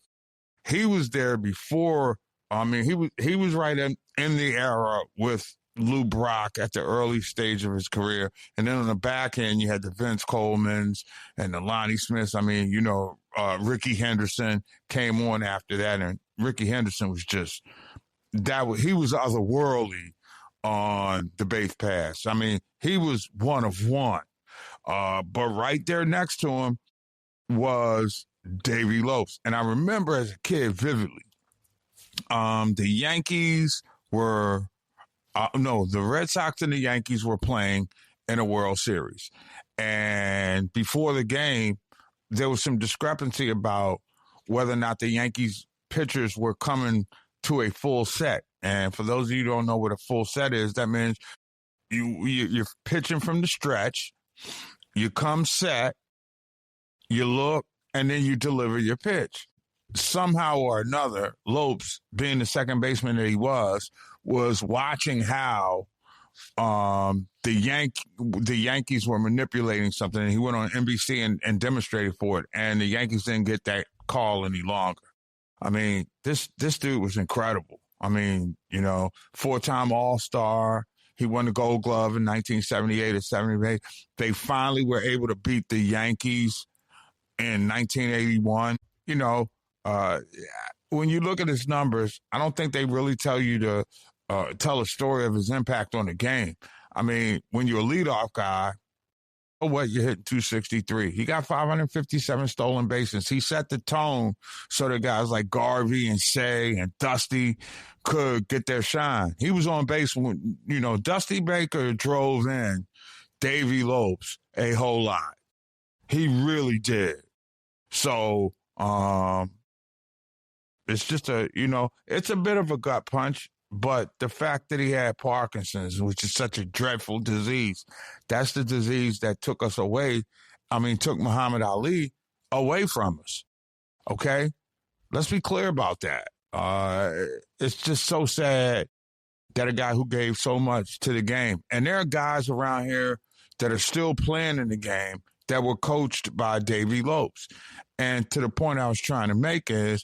he was there before. I mean, he was right in the era with Lou Brock at the early stage of his career, and then on the back end, you had the Vince Colemans and the Lonnie Smiths. I mean, Ricky Henderson came on after that, and Ricky Henderson was just he was otherworldly on the base pass. I mean, he was one of one. But right there next to him was Davey Lopes. And I remember as a kid vividly, the Yankees were, the Red Sox and the Yankees were playing in a World Series. And before the game, there was some discrepancy about whether or not the Yankees pitchers were coming to a full set. And for those of you who don't know what a full set is, that means you're pitching from the stretch, you come set, you look, and then you deliver your pitch. Somehow or another, Lopes, being the second baseman that he was watching how the Yankees were manipulating something, and he went on NBC and demonstrated for it, and the Yankees didn't get that call any longer. I mean, this dude was incredible. I mean, 4-time All-Star. He won the Gold Glove in 1978 or 78. They finally were able to beat the Yankees in 1981. When you look at his numbers, I don't think they really tell you to tell a story of his impact on the game. I mean, when you're a leadoff guy, you're hitting 263. He got 557 stolen bases. He set the tone so that guys like Garvey and Shea and Dusty could get their shine. He was on base when, Dusty Baker drove in Davey Lopes a whole lot. He really did. So, it's just it's a bit of a gut punch, but the fact that he had Parkinson's, which is such a dreadful disease, that's the disease that took Muhammad Ali away from us. Okay? Let's be clear about that. It's just so sad that a guy who gave so much to the game, and there are guys around here that are still playing in the game that were coached by Davey Lopes. And to the point I was trying to make is,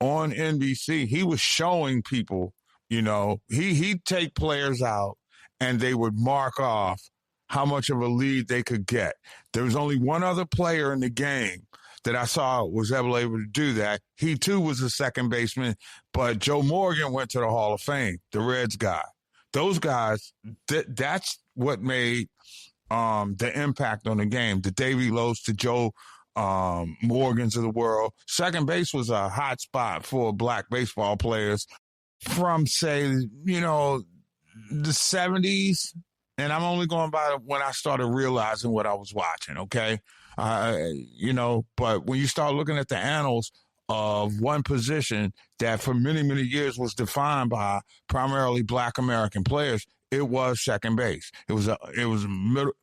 on NBC, he was showing people, he'd take players out and they would mark off how much of a lead they could get. There was only one other player in the game that I saw was able to do that. He, too, was a second baseman, but Joe Morgan went to the Hall of Fame, the Reds guy. Those guys, that's what made the impact on the game. The Davey Lopes, the Joe Morgans of the world. Second base was a hot spot for black baseball players from, say, the 70s. And I'm only going by when I started realizing what I was watching, okay? But when you start looking at the annals of one position that for many, many years was defined by primarily Black American players. It was second base. It was a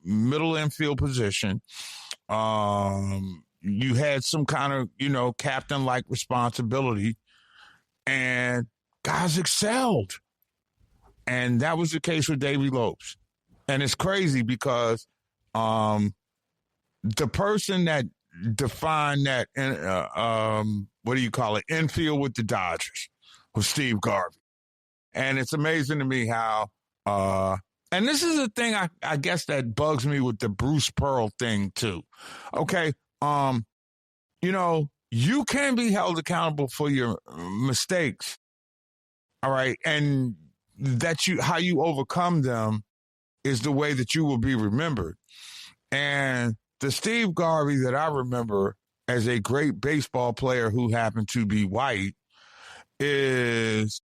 middle infield position. You had some kind of, captain-like responsibility, and guys excelled. And that was the case with Davey Lopes. And it's crazy because the person that defined that, infield with the Dodgers was Steve Garvey. And it's amazing to me how, and this is the thing I guess that bugs me with the Bruce Pearl thing too. Okay, you can be held accountable for your mistakes, all right, and how you overcome them is the way that you will be remembered. And the Steve Garvey that I remember as a great baseball player who happened to be white is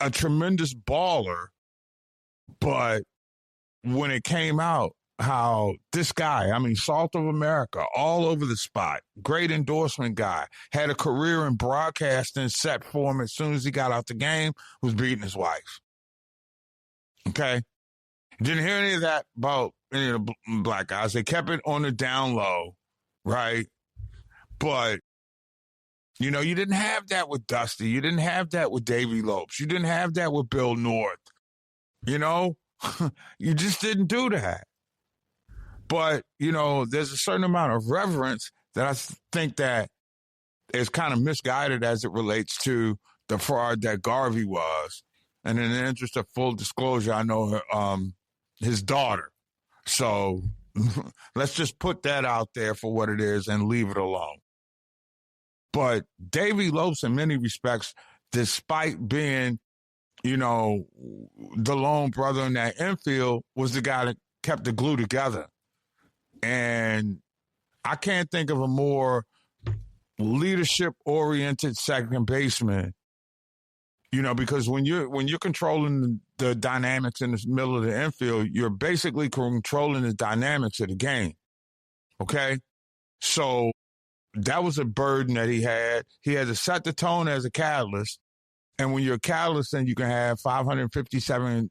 a tremendous baller, but when it came out, how this guy, Salt of America, all over the spot, great endorsement guy, had a career in broadcasting set for him as soon as he got out the game, was beating his wife. Okay? Didn't hear any of that about any of the black guys. They kept it on the down low, right? But, you didn't have that with Dusty. You didn't have that with Davey Lopes. You didn't have that with Bill North. You just didn't do that. But, there's a certain amount of reverence that I think that is kind of misguided as it relates to the fraud that Garvey was. And in the interest of full disclosure, I know his daughter. So let's just put that out there for what it is and leave it alone. But Davey Lopes, in many respects, despite being, the lone brother in that infield, was the guy that kept the glue together. And I can't think of a more leadership-oriented second baseman, because when you're controlling the dynamics in the middle of the infield, you're basically controlling the dynamics of the game. Okay? So that was a burden that he had. He had to set the tone as a catalyst. And when you're a catalyst and you can have 557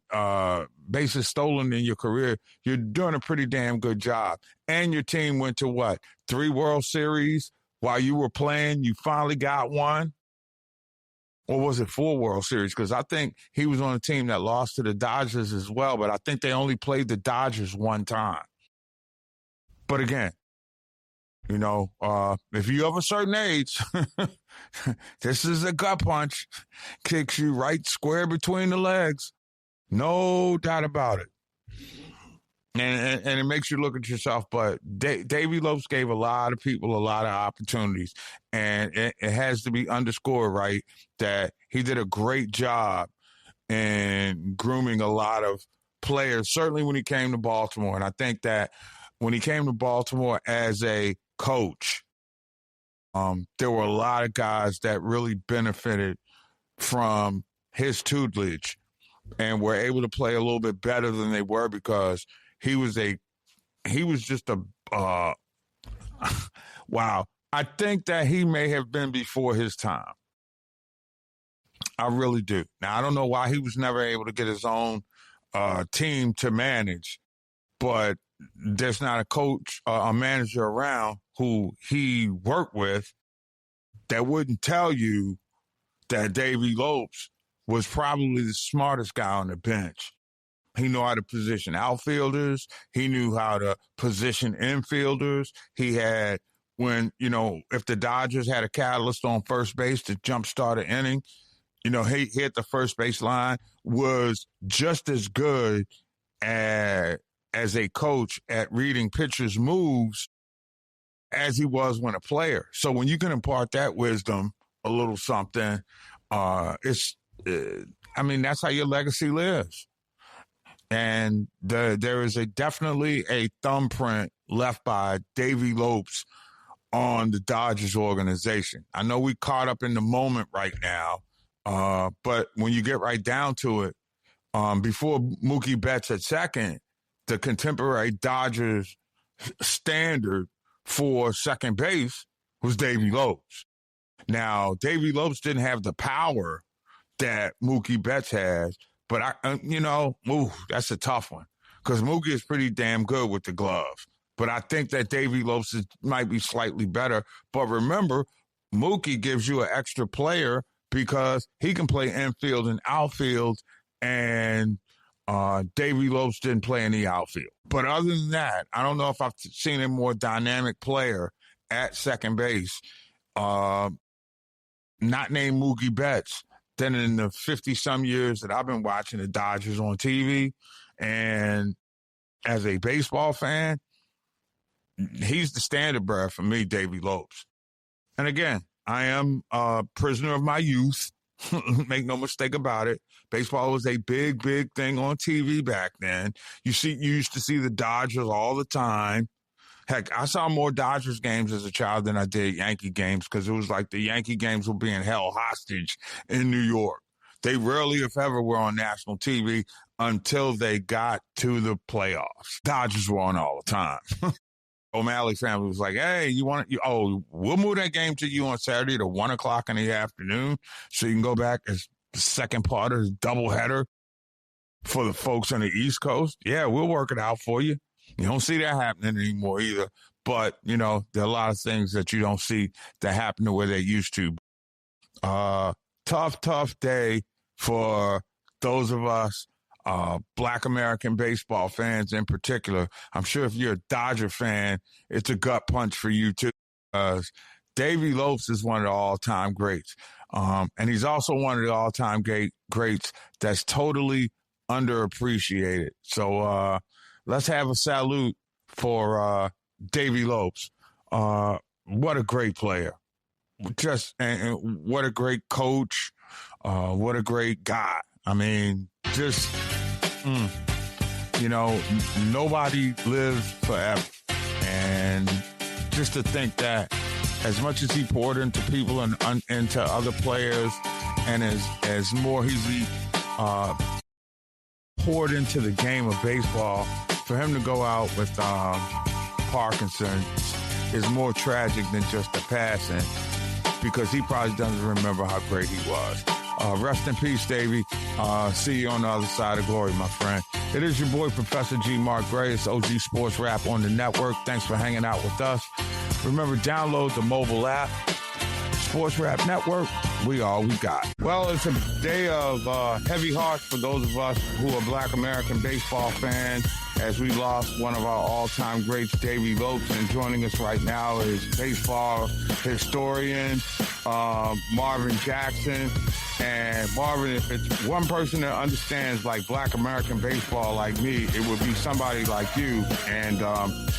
bases stolen in your career, you're doing a pretty damn good job. And your team went to what? 3 World Series while you were playing. You finally got one. Or was it 4 World Series? Because I think he was on a team that lost to the Dodgers as well, but I think they only played the Dodgers one time. But again, if you're of a certain age, this is a gut punch. Kicks you right square between the legs. No doubt about it. And it makes you look at yourself. But Davey Lopes gave a lot of people a lot of opportunities. And it has to be underscored, right, that he did a great job in grooming a lot of players, certainly when he came to Baltimore. And I think that when he came to Baltimore as a coach, there were a lot of guys that really benefited from his tutelage and were able to play a little bit better than they were because he was just a wow. I think that he may have been before his time. I really do. Now, I don't know why he was never able to get his own team to manage, but there's not a coach, a manager around who he worked with that wouldn't tell you that Davey Lopes was probably the smartest guy on the bench. He knew how to position outfielders. He knew how to position infielders. He had, if the Dodgers had a catalyst on first base to jumpstart an inning, he hit the first base line, was just as good as a coach at reading pitchers' moves as he was when a player. So when you can impart that wisdom, a little something, that's how your legacy lives. And there is definitely a thumbprint left by Davey Lopes on the Dodgers organization. I know we caught up in the moment right now, but when you get right down to it, before Mookie Betts at second, the contemporary Dodgers standard for second base was Davey Lopes. Now, Davey Lopes didn't have the power that Mookie Betts has, but that's a tough one because Mookie is pretty damn good with the glove. But I think that Davey Lopes might be slightly better. But remember, Mookie gives you an extra player because he can play infield and outfield, and Davey Lopes didn't play in the outfield. But other than that, I don't know if I've seen a more dynamic player at second base, not named Mookie Betts, than in the 50-some years that I've been watching the Dodgers on TV. And as a baseball fan, he's the standard bearer for me, Davey Lopes. And again, I am a prisoner of my youth. Make no mistake about it. Baseball was a big, big thing on TV back then. You used to see the Dodgers all the time. Heck, I saw more Dodgers games as a child than I did Yankee games because it was like the Yankee games were being held hostage in New York. They rarely, if ever, were on national TV until they got to the playoffs. Dodgers were on all the time. O'Malley family was like, hey, we'll move that game to you on Saturday to 1 o'clock in the afternoon so you can go back as the second part of the doubleheader for the folks on the East Coast. Yeah, we'll work it out for you. You don't see that happening anymore either. But, there are a lot of things that you don't see that happen the way they used to. Tough day for those of us Black American baseball fans in particular. I'm sure if you're a Dodger fan, it's a gut punch for you too. Davey Lopes is one of the all-time greats. And he's also one of the all-time greats that's totally underappreciated. So let's have a salute for Davey Lopes. What a great player. And what a great coach. What a great guy. I mean, nobody lives forever. And just to think that as much as he poured into people and into other players, and as more he poured into the game of baseball, for him to go out with Parkinson's is more tragic than just a passing, because he probably doesn't remember how great he was. Rest in peace, Davey. See you on the other side of glory, my friend. It is your boy, Professor G. Mark Gray. It's OG Sports Rap on the network. Thanks for hanging out with us. Remember, download the mobile app, Sports Rap Network. We all we got. Well, it's a day of heavy hearts for those of us who are Black American baseball fans, as we lost one of our all-time greats, Davey Lopes. And joining us right now is baseball historian Marvin Jackson. And Marvin, if it's one person that understands like Black American baseball like me, it would be somebody like you. And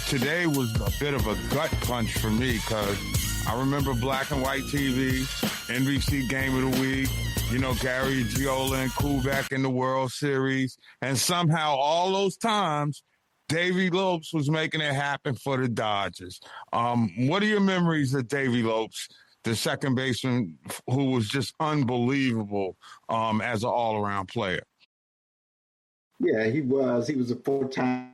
today was a bit of a gut punch for me because I remember black and white TV, NBC Game of the Week, Gary Giola and Kubek in the World Series. And somehow all those times, Davey Lopes was making it happen for the Dodgers. What are your memories of Davey Lopes, the second baseman who was just unbelievable as an all-around player? Yeah, he was. He was a four-time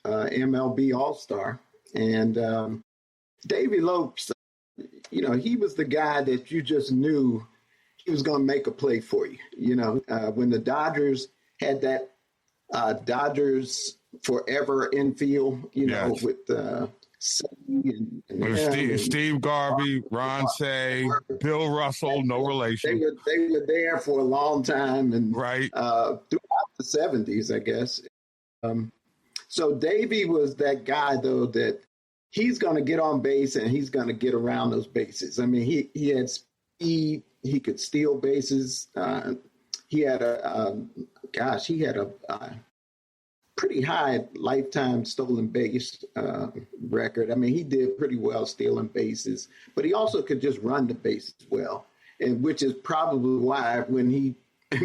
MLB All-Star. And Davey Lopes, he was the guy that you just knew he was going to make a play for you. When the Dodgers had that Dodgers Forever infield, yes, with Steve Garvey, Ron Say, Bill Russell, no relation. They were there for a long time, and right throughout the 70s, I guess. So Davey was that guy, though, that he's going to get on base and he's going to get around those bases. I mean, he had speed. He could steal bases. He had a pretty high lifetime stolen base record. I mean, he did pretty well stealing bases, but he also could just run the bases well, and which is probably why when he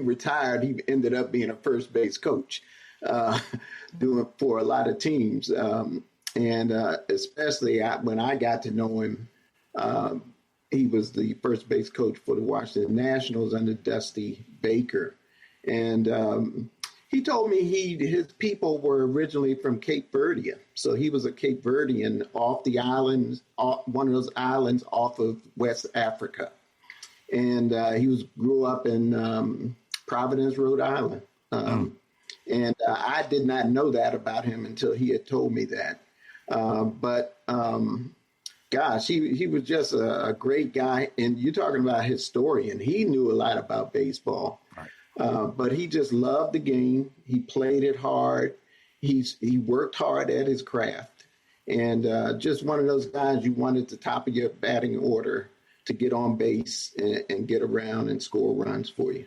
retired, he ended up being a first base coach, doing for a lot of teams. And especially when I got to know him, he was the first base coach for the Washington Nationals under Dusty Baker. And He told me his people were originally from Cape Verde, so he was a Cape Verdean off the islands, one of those islands off of West Africa, and grew up in Providence, Rhode Island, and I did not know that about him until he had told me that. Gosh, he was just a great guy, and you're talking about a historian. He knew a lot about baseball. Right. But he just loved the game. He played it hard. He worked hard at his craft, and just one of those guys you want at the top of your batting order to get on base and get around and score runs for you.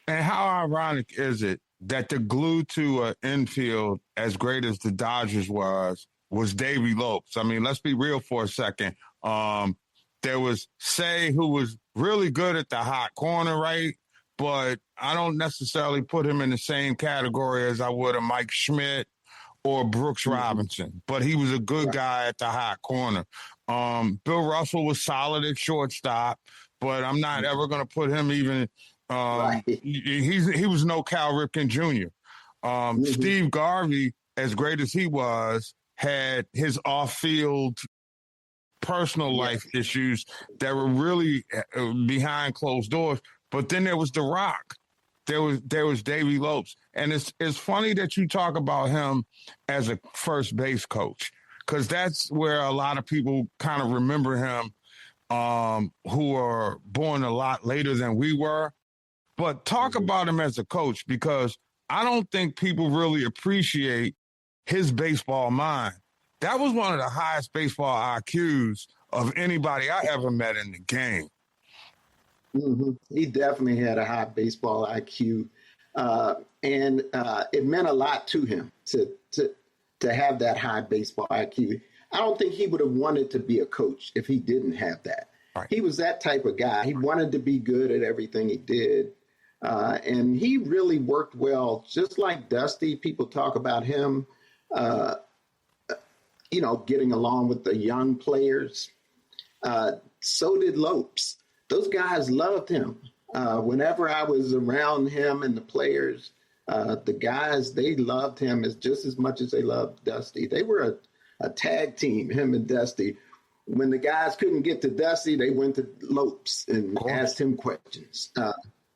And how ironic is it that the glue to an infield as great as the Dodgers was Davey Lopes? I mean, let's be real for a second. There was Say, who was really good at the hot corner, right? But I don't necessarily put him in the same category as I would a Mike Schmidt or Brooks Robinson. But he was a good guy at the hot corner. Bill Russell was solid at shortstop, but I'm not ever going to put him even he was no Cal Ripken Jr. Steve Garvey, as great as he was, had his off-field personal life issues that were really behind closed doors. But then there was The Rock. There was Davey Lopes. And it's funny that you talk about him as a first base coach, because that's where a lot of people kind of remember him who are born a lot later than we were. But talk about him as a coach, because I don't think people really appreciate his baseball mind. That was one of the highest baseball IQs of anybody I ever met in the game. He definitely had a high baseball IQ, and it meant a lot to him to have that high baseball IQ. I don't think he would have wanted to be a coach if he didn't have that. Right. He was that type of guy. He wanted to be good at everything he did, and he really worked well. Just like Dusty, people talk about him, getting along with the young players. So did Lopes. Those guys loved him. Whenever I was around him and the players, the guys, they loved him just as much as they loved Dusty. They were a tag team, him and Dusty. When the guys couldn't get to Dusty, they went to Lopes and asked him questions.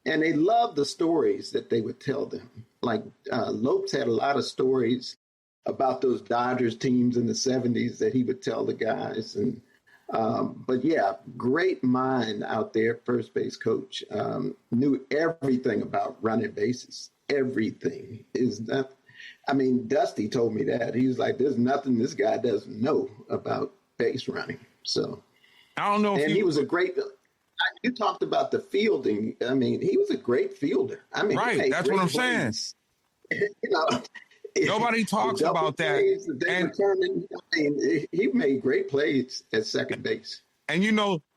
And they loved the stories that they would tell them. Like Lopes had a lot of stories about those Dodgers teams in the 70s that he would tell the guys. And but yeah, great mind out there, first base coach. Knew everything about running bases. Everything is that. I mean, Dusty told me that. He was like, "There's nothing this guy doesn't know about base running." So I don't know. And he was a great. You talked about the fielding. I mean, he was a great fielder. I mean, right. That's what I'm saying. Nobody talks about that. He made great plays at second base. And,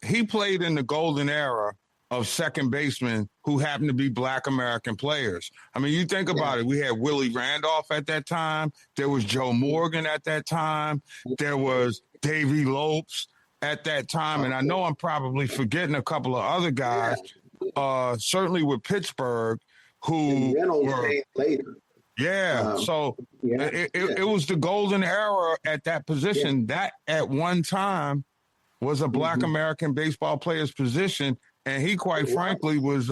he played in the golden era of second basemen who happened to be Black American players. I mean, you think about it. We had Willie Randolph at that time. There was Joe Morgan at that time. There was Davey Lopes at that time. And I know I'm probably forgetting a couple of other guys, certainly with Pittsburgh, who were later. Yeah, it was the golden era at that position. Yeah. That at one time was a Black American baseball player's position, and he, quite frankly, was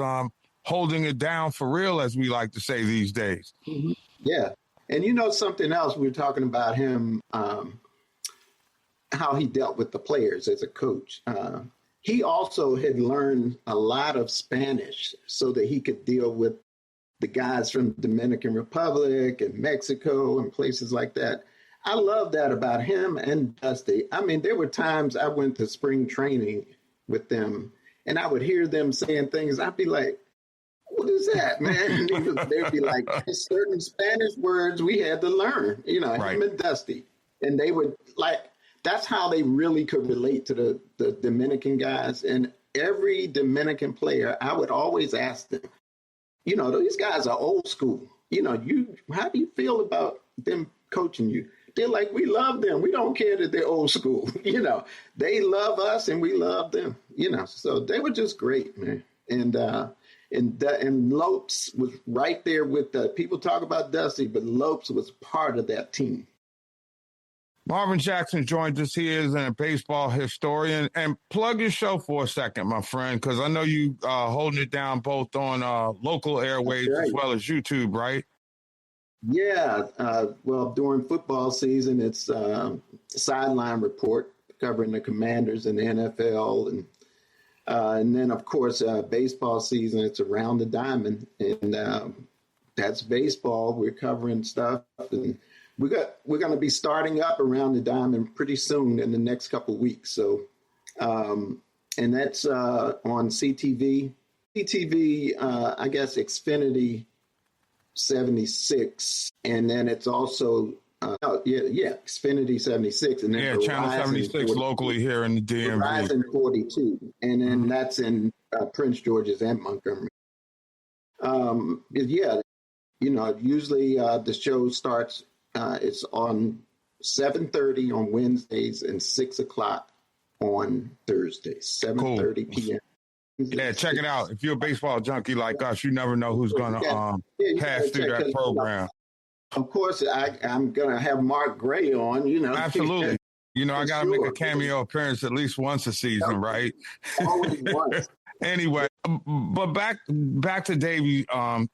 holding it down for real, as we like to say these days. Yeah, and something else, we were talking about him, how he dealt with the players as a coach. He also had learned a lot of Spanish so that he could deal with the guys from Dominican Republic and Mexico and places like that. I love that about him and Dusty. I mean, there were times I went to spring training with them and I would hear them saying things. I'd be like, what is that, man? They'd be like, certain Spanish words we had to learn, right. Him and Dusty. And they would that's how they really could relate to the Dominican guys. And every Dominican player, I would always ask them, these guys are old school. How do you feel about them coaching you? They're like, we love them. We don't care that they're old school. They love us and we love them, so they were just great, man. And And Lopes was right there with the people talk about Dusty, but Lopes was part of that team. Marvin Jackson joins us. He is a baseball historian. And plug your show for a second, my friend, because I know you holding it down both on local airwaves as well as YouTube, right? Yeah. Well, during football season, it's Sideline Report covering the Commanders and the NFL. And then, of course, baseball season, it's Around the Diamond. And that's baseball. We're covering stuff. And we're going to be starting up Around the Diamond pretty soon in the next couple of weeks. So, and that's on CTV. CTV, I guess, Xfinity 76. And then it's also, Xfinity 76. And then Channel 76 42, locally here in the DMV. Verizon 42. And then that's in Prince George's and Montgomery. Usually the show starts, it's on 7:30 on Wednesdays and 6 o'clock on Thursdays, 7:30 p.m. Yeah, check it out. If you're a baseball junkie like us, you never know who's going to pass through that program. Of course, I'm going to have Mark Gray on, Absolutely. I got to make a cameo appearance at least once a season, right? Always once. Anyway, but back to Davey.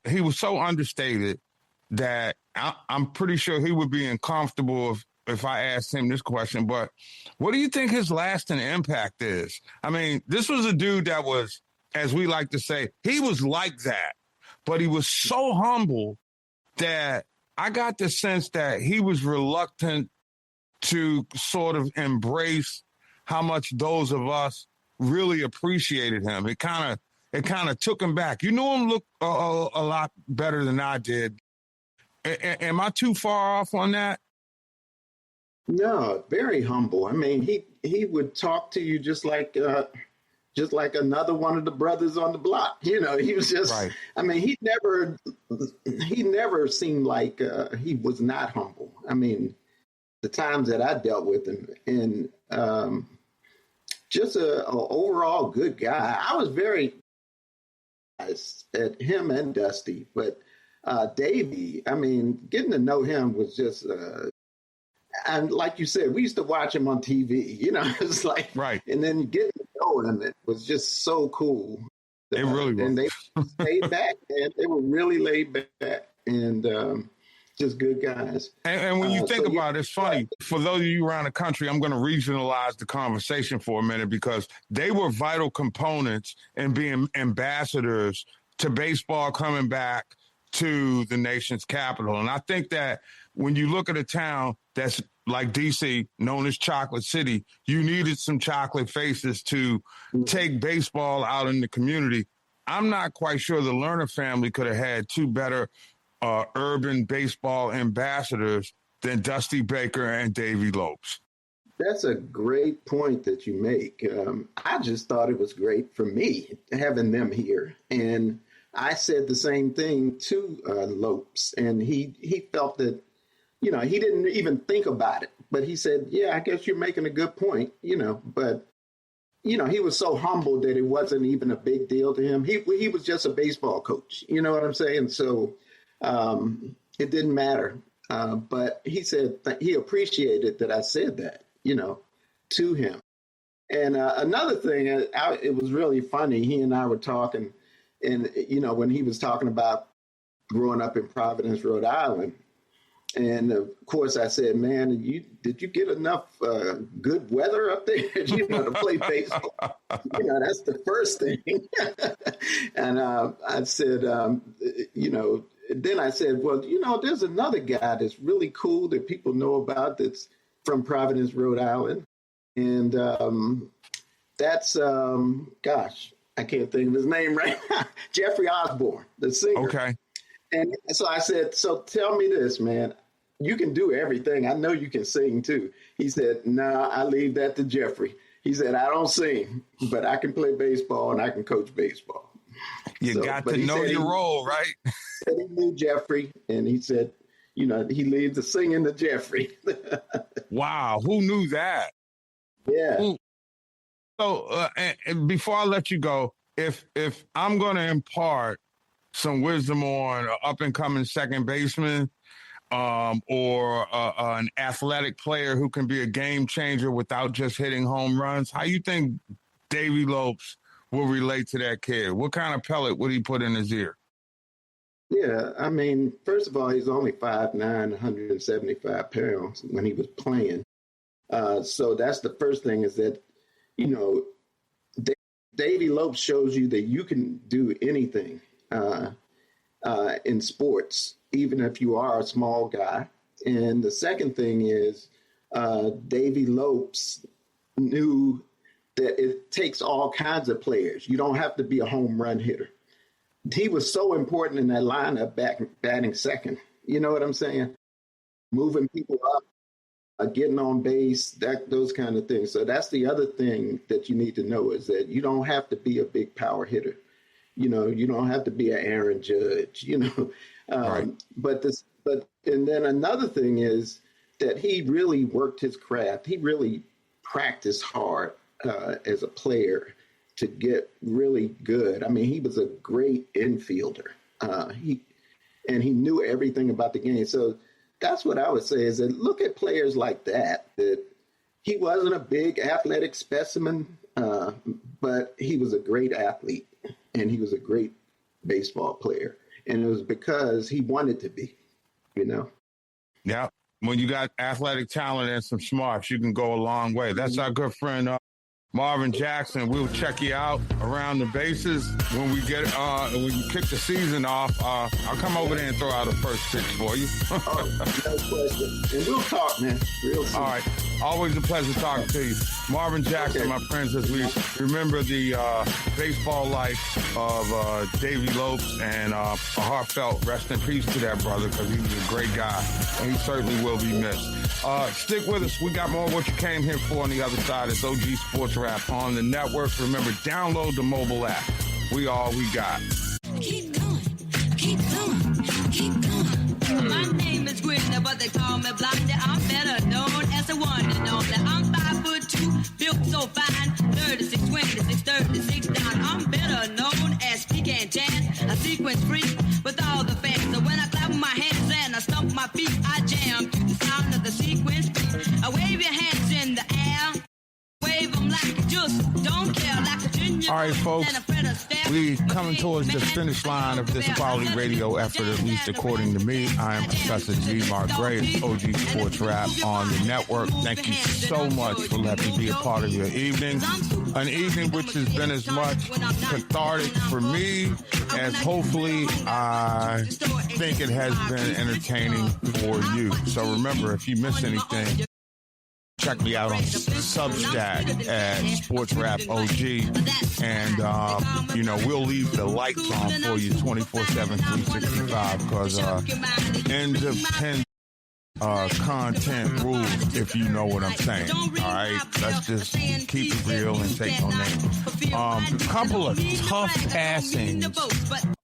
He was so understated that I'm pretty sure he would be uncomfortable if I asked him this question. But what do you think his lasting impact is? I mean, this was a dude that was, as we like to say, he was like that, but he was so humble that I got the sense that he was reluctant to sort of embrace how much those of us really appreciated him. It kind of took him back. You knew him look a lot better than I did. Am I too far off on that? No, very humble. I mean, he would talk to you just like another one of the brothers on the block. He was just. Right. I mean, he never seemed like he was not humble. I mean, the times that I dealt with him, and just a overall good guy. I was very at him and Dusty, but Davey, I mean, getting to know him was just. And like you said, we used to watch him on TV, it's like, right. And then getting to know him, it was just so cool. It really was. And they stayed back, man. They were really laid back and just good guys. And when you think about it, it's funny. For those of you around the country, I'm going to regionalize the conversation for a minute because they were vital components in being ambassadors to baseball coming back to the nation's capital. And I think that when you look at a town that's like D.C., known as Chocolate City, you needed some chocolate faces to take baseball out in the community. I'm not quite sure the Lerner family could have had two better urban baseball ambassadors than Dusty Baker and Davey Lopes. That's a great point that you make. I just thought it was great for me having them here. And I said the same thing to Lopes, and he felt that, he didn't even think about it, but he said, yeah, I guess you're making a good point, but, he was so humble that it wasn't even a big deal to him. He was just a baseball coach, you know what I'm saying? So it didn't matter. But he said he appreciated that I said that, to him. And another thing, it was really funny. He and I were talking, and, when he was talking about growing up in Providence, Rhode Island, and of course I said, man, did you get enough good weather up there, to play baseball? That's the first thing. And I said, then I said, well, there's another guy that's really cool that people know about that's from Providence, Rhode Island. And that's, I can't think of his name right now. Jeffrey Osborne, the singer. Okay. And so I said, so tell me this, man. You can do everything. I know you can sing too. He said, nah, I leave that to Jeffrey. He said, I don't sing, but I can play baseball and I can coach baseball. You got to know your role, right? He knew Jeffrey, and he said, he leaves the singing to Jeffrey. Wow. Who knew that? Yeah. So and before I let you go, if I'm going to impart some wisdom on an up-and-coming second baseman or an athletic player who can be a game changer without just hitting home runs, how you think Davey Lopes will relate to that kid? What kind of pellet would he put in his ear? Yeah, I mean, first of all, he's only 5'9", 175 pounds when he was playing. So that's the first thing is that, you know, Davey Lopes shows you that you can do anything in sports, even if you are a small guy. And the second thing is Davey Lopes knew that it takes all kinds of players. You don't have to be a home run hitter. He was so important in that lineup batting second. You know what I'm saying? Moving people up, getting on base, those kind of things. So that's the other thing that you need to know is that you don't have to be a big power hitter. You know, you don't have to be an Aaron Judge, you know. Right. And then another thing is that he really worked his craft. He really practiced hard as a player to get really good. I mean, he was a great infielder. He knew everything about the game. So that's what I would say is that look at players like that he wasn't a big athletic specimen, but he was a great athlete and he was a great baseball player. And it was because he wanted to be, you know? Yeah. When you got athletic talent and some smarts, you can go a long way. That's our good friend, Marvin Jackson. We'll check you out around the bases when we get when you kick the season off. I'll come over there and throw out a first pitch for you. No question. And we'll talk, man. Real soon. All right. Always a pleasure talking to you. Marvin Jackson, my friends, as we remember the baseball life of Davey Lopes, and a heartfelt rest in peace to that brother, because he was a great guy, and he certainly will be missed. Stick with us. We got more of what you came here for on the other side. It's OG Sports Rap on the network. Remember, download the mobile app. We all we got. Keep going, keep going, keep going. My name is Whitney, but they call me Blondie. I'm better known as the one and only. I'm 5'2", built so fine, 36, 26, 36 down. I'm better known as Pecan Tan, a sequence freak with all the fans. So when I clap my hands and I stomp my feet, I jam to the sound of the sequence beat. I wave your hands in the air. Wave them like you just don't care, like a junior. All right, folks, we coming towards the finish line of this quality radio effort, at least according to me. I am Professor G. Mark Gray. It's OG Sports Rap on the network. Thank you so much for letting me be a part of your evening. An evening which has been as much cathartic for me as hopefully I think it has been entertaining for you. So remember, if you miss anything, check me out on Substack at Sports Rap OG. And, we'll leave the lights on for you 24/7, 365, because independent content rules, if you know what I'm saying. All right? Let's just keep it real and take no names. A couple of tough passings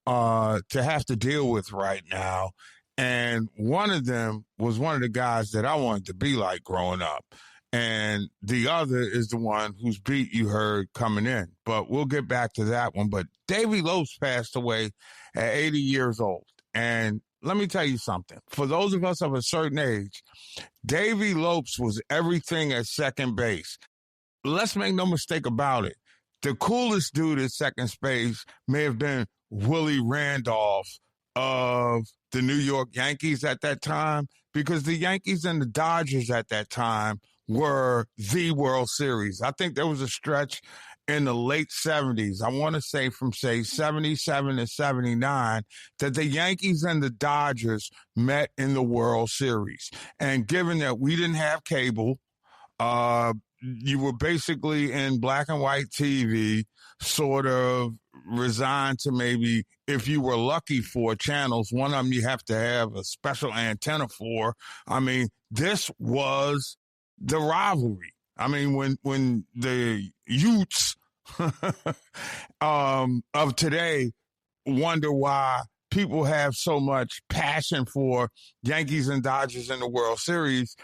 to have to deal with right now. And one of them was one of the guys that I wanted to be like growing up. And the other is the one whose beat you heard coming in. But we'll get back to that one. But Davey Lopes passed away at 80 years old. And let me tell you something. For those of us of a certain age, Davey Lopes was everything at second base. Let's make no mistake about it. The coolest dude at second base may have been Willie Randolph of the New York Yankees at that time, because the Yankees and the Dodgers at that time were the World Series. I think there was a stretch in the late 70s, I want to say from, 77 to 79, that the Yankees and the Dodgers met in the World Series. And given that we didn't have cable, you were basically in black and white TV, sort of resigned to maybe, if you were lucky, 4 channels. One of them you have to have a special antenna for. I mean, this was the rivalry. I mean, when the youths of today wonder why people have so much passion for Yankees and Dodgers in the World Series,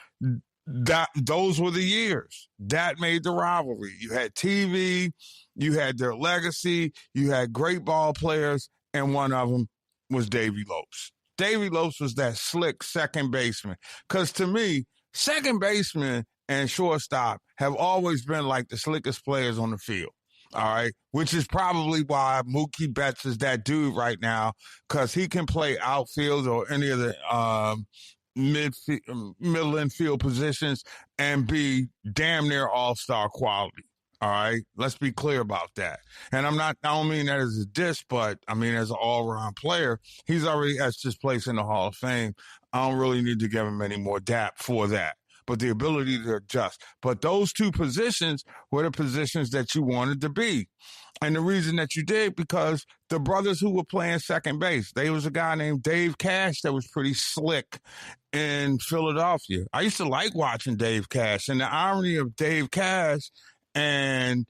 those were the years that made the rivalry. You had TV, you had their legacy, you had great ball players, and one of them was Davey Lopes. Davey Lopes was that slick second baseman. Because to me, second baseman and shortstop have always been like the slickest players on the field. All right, which is probably why Mookie Betts is that dude right now, because he can play outfield or any of the middle infield positions and be damn near all-star quality. All right, let's be clear about that. And I don't mean that as a diss, but I mean as an all-around player, he's already etched his place in the Hall of Fame. I don't really need to give him any more dap for that. But the ability to adjust. But those two positions were the positions that you wanted to be. And the reason that you did, because the brothers who were playing second base, there was a guy named Dave Cash that was pretty slick in Philadelphia. I used to like watching Dave Cash. And the irony of Dave Cash and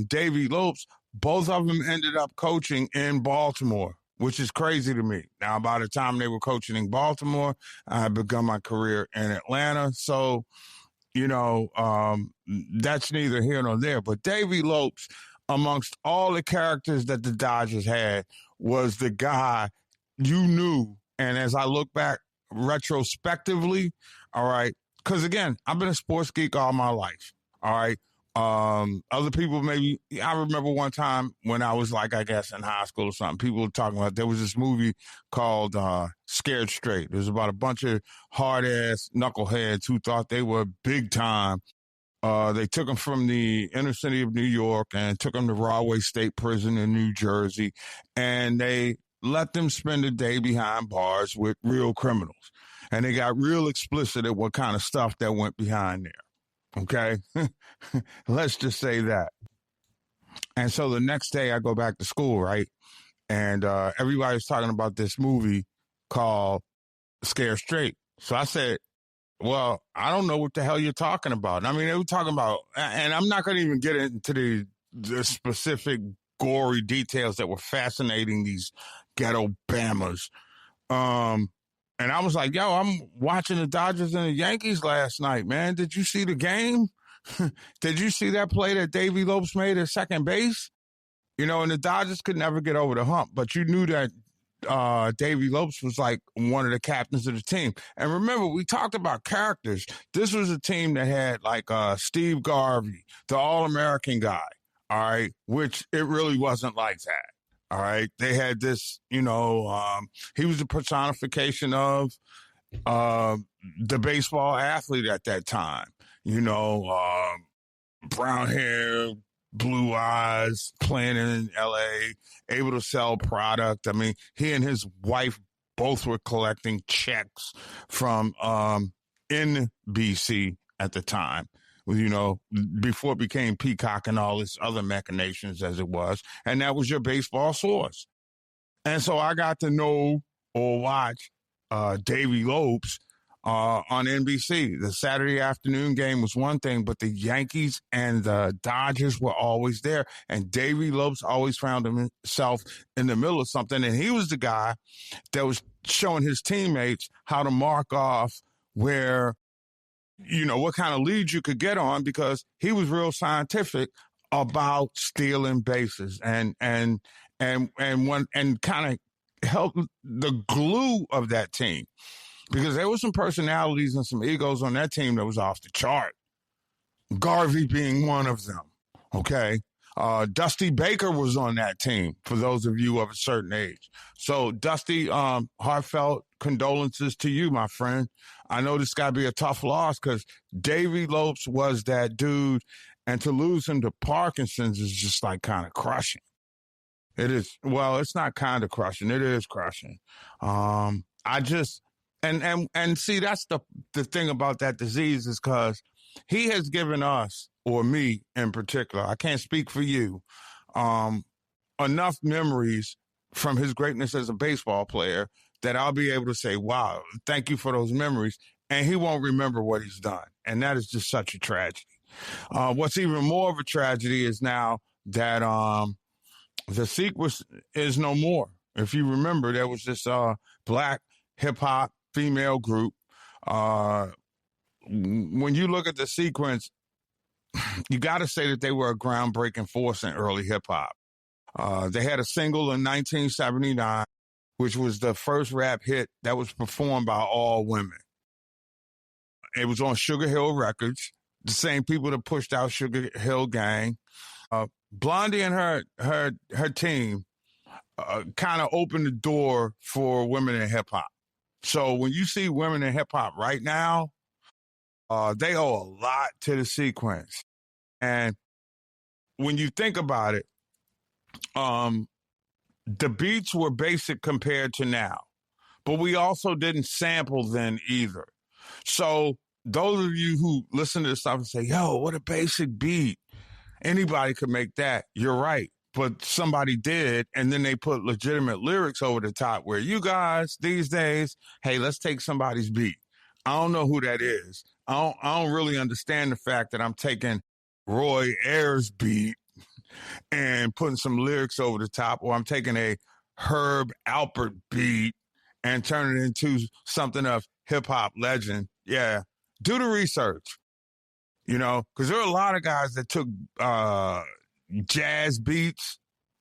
Davey Lopes, both of them ended up coaching in Baltimore, which is crazy to me. Now, by the time they were coaching in Baltimore, I had begun my career in Atlanta. So, that's neither here nor there. But Davey Lopes, amongst all the characters that the Dodgers had, was the guy you knew. And as I look back retrospectively, all right, because, again, I've been a sports geek all my life, all right? Other people maybe, I remember one time when I was like, I guess in high school or something, people were talking about, there was this movie called Scared Straight. It was about a bunch of hard ass knuckleheads who thought they were big time. They took them from the inner city of New York and took them to Rahway State Prison in New Jersey. And they let them spend a day behind bars with real criminals. And they got real explicit at what kind of stuff that went behind there. Okay, let's just say that. And so the next day I go back to school, right? And everybody's talking about this movie called Scare Straight. So I said, well, I don't know what the hell you're talking about. I mean, they were talking about, and I'm not going to even get into the specific gory details that were fascinating these ghetto Bammers. And I was like, yo, I'm watching the Dodgers and the Yankees last night, man. Did you see the game? Did you see that play that Davey Lopes made at second base? And the Dodgers could never get over the hump, but you knew that Davey Lopes was like one of the captains of the team. And remember, we talked about characters. This was a team that had like Steve Garvey, the All-American guy, all right, which it really wasn't like that. All right. They had this, he was the personification of the baseball athlete at that time, brown hair, blue eyes, playing in LA, able to sell product. I mean, he and his wife both were collecting checks from NBC at the time. Before it became Peacock and all its other machinations as it was. And that was your baseball source. And so I got to know or watch Davey Lopes on NBC. The Saturday afternoon game was one thing, but the Yankees and the Dodgers were always there. And Davey Lopes always found himself in the middle of something. And he was the guy that was showing his teammates how to mark off where what kind of leads you could get on, because he was real scientific about stealing bases and kind of helped the glue of that team, because there were some personalities and some egos on that team that was off the chart. Garvey being one of them. Okay. Dusty Baker was on that team, for those of you of a certain age. So, Dusty, heartfelt condolences to you, my friend. I know this got to be a tough loss, because Davey Lopes was that dude, and to lose him to Parkinson's is just like kind of crushing. It is. Well, it's not kind of crushing. It is crushing. I just, and see, that's the thing about that disease, is because he has given us, or me in particular, I can't speak for you, enough memories from his greatness as a baseball player that I'll be able to say, wow, thank you for those memories. And he won't remember what he's done. And that is just such a tragedy. What's even more of a tragedy is now that the sequence is no more. If you remember, there was this black hip-hop female group when you look at the sequence, you got to say that they were a groundbreaking force in early hip hop. They had a single in 1979, which was the first rap hit that was performed by all women. It was on Sugar Hill Records, the same people that pushed out Sugar Hill Gang. Blondie and her team kind of opened the door for women in hip hop. So when you see women in hip hop right now, they owe a lot to the sequence. And when you think about it, the beats were basic compared to now, but we also didn't sample then either. So those of you who listen to this stuff and say, yo, what a basic beat. Anybody could make that. You're right. But somebody did, and then they put legitimate lyrics over the top where you guys these days, hey, let's take somebody's beat. I don't know who that is. I don't really understand the fact that I'm taking Roy Ayers' beat and putting some lyrics over the top, or I'm taking a Herb Alpert beat and turning it into something of hip-hop legend. Yeah, do the research, because there are a lot of guys that took jazz beats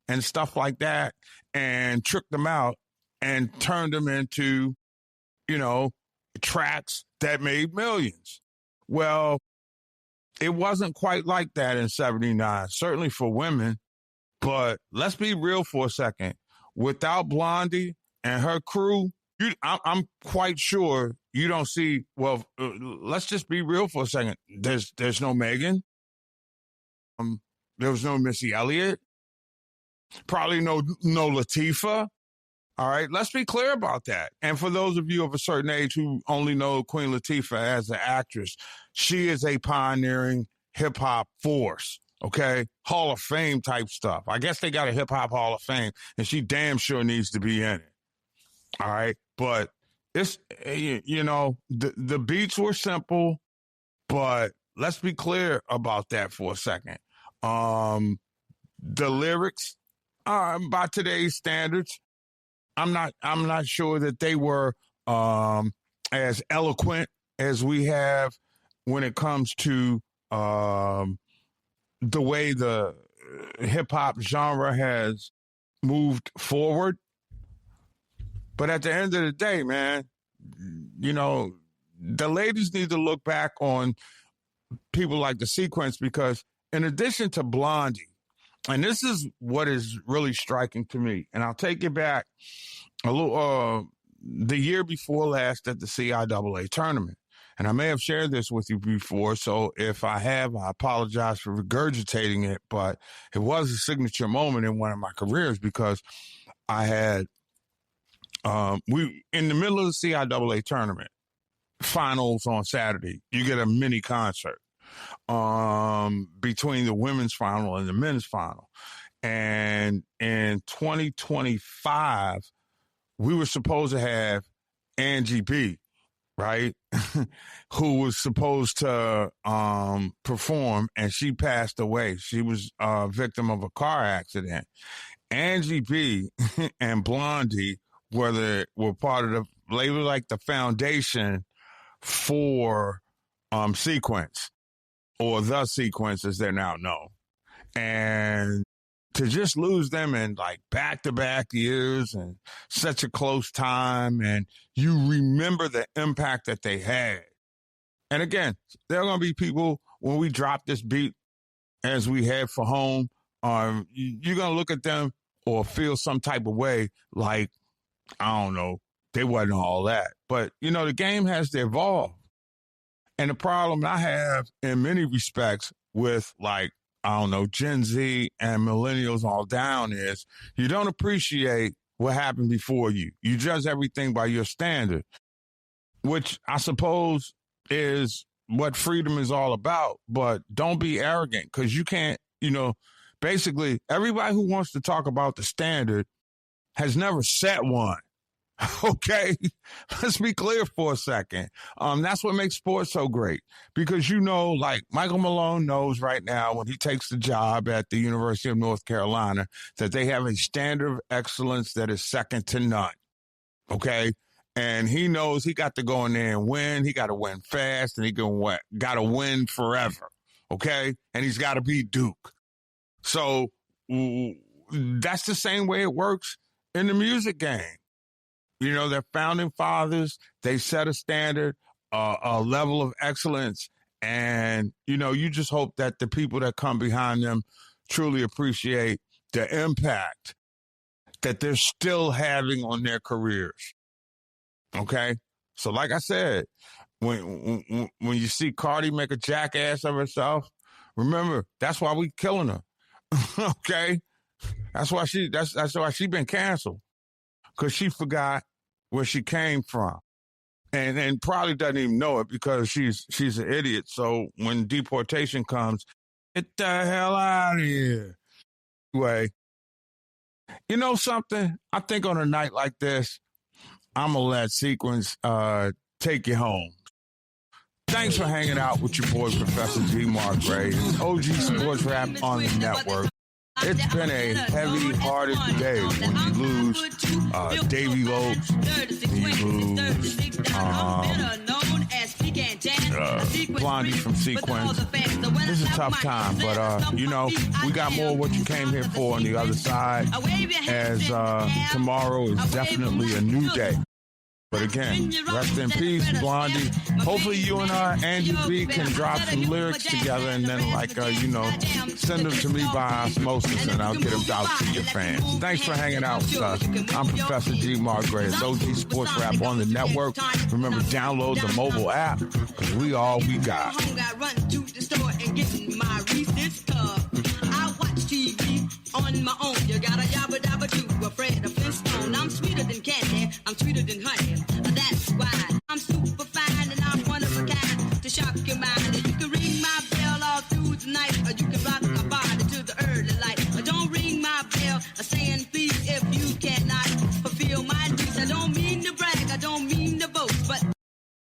and stuff like that and tricked them out and turned them into, tracks that made millions. Well, it wasn't quite like that in 79, certainly for women. But let's be real for a second. Without Blondie and her crew, I'm quite sure you don't see, well, let's just be real for a second. There's no Megan. There was no Missy Elliott. Probably no Latifah. All right, let's be clear about that. And for those of you of a certain age who only know Queen Latifah as an actress, she is a pioneering hip-hop force, okay? Hall of Fame type stuff. I guess they got a hip-hop Hall of Fame, and she damn sure needs to be in it, all right? But it's, the beats were simple, but let's be clear about that for a second. The lyrics, by today's standards, I'm not sure that they were as eloquent as we have when it comes to the way the hip hop genre has moved forward. But at the end of the day, man, the ladies need to look back on people like the sequence, because in addition to Blondie, and this is what is really striking to me, and I'll take you back a little, the year before last at the CIAA tournament. And I may have shared this with you before, so if I have, I apologize for regurgitating it, but it was a signature moment in one of my careers because I had, in the middle of the CIAA tournament, finals on Saturday, you get a mini concert between the women's final and the men's final. And in 2025, we were supposed to have Angie B, right? Who was supposed to perform, and she passed away. She was a victim of a car accident. Angie B and Blondie were part of they were like the foundation for Sequence, or the Sequence as they're now known. And to just lose them in like back-to-back years and such a close time, and you remember the impact that they had. And again, there are going to be people, when we drop this beat as we head for home, you're going to look at them or feel some type of way like, I don't know, they wasn't all that. But, the game has to evolve. And the problem I have in many respects with Gen Z and millennials all down is you don't appreciate what happened before you. You judge everything by your standard, which I suppose is what freedom is all about. But don't be arrogant, because you can't, basically everybody who wants to talk about the standard has never set one. Okay, let's be clear for a second. That's what makes sports so great, because like Michael Malone knows right now when he takes the job at the University of North Carolina that they have a standard of excellence that is second to none. Okay, And he knows he got to go in there and win. He got to win fast, and he got to win forever, okay? And he's got to beat Duke. So that's the same way it works in the music game. You know, their founding fathers, they set a standard, a level of excellence, and, you know, you just hope that the people that come behind them truly appreciate the impact that they're still having on their careers. Okay? So like I said, when you see Cardi make a jackass of herself, remember, that's why we killing her. Okay? That's why she been canceled. Because she forgot where she came from. And probably doesn't even know it because she's an idiot. So when deportation comes, get the hell out of here. Anyway, you know something? I think on a night like this, I'm going to let Sequence take you home. Thanks for hanging out with your boy, Professor G. Mark Ray. It's OG Sports Rap on the network. It's been a heavy-hearted day when you lose Davey Lopes, you lose Blondie from Sequence. This is a tough time, but, you know, we got more of what you came here for on the other side, as tomorrow is definitely a new day. But again, rest in peace, Blondie. Hopefully you and Andy B can drop some lyrics together and then, you know, send them to me by osmosis and I'll get them out to your fans. Thanks for hanging out with us. I'm Professor G. Margray. It's OG Sports Rap on the network. Remember, download the mobile app because we all we got. On my own, you got a yabba dabba do, afraid of Flintstone. I'm sweeter than candy, I'm sweeter than honey.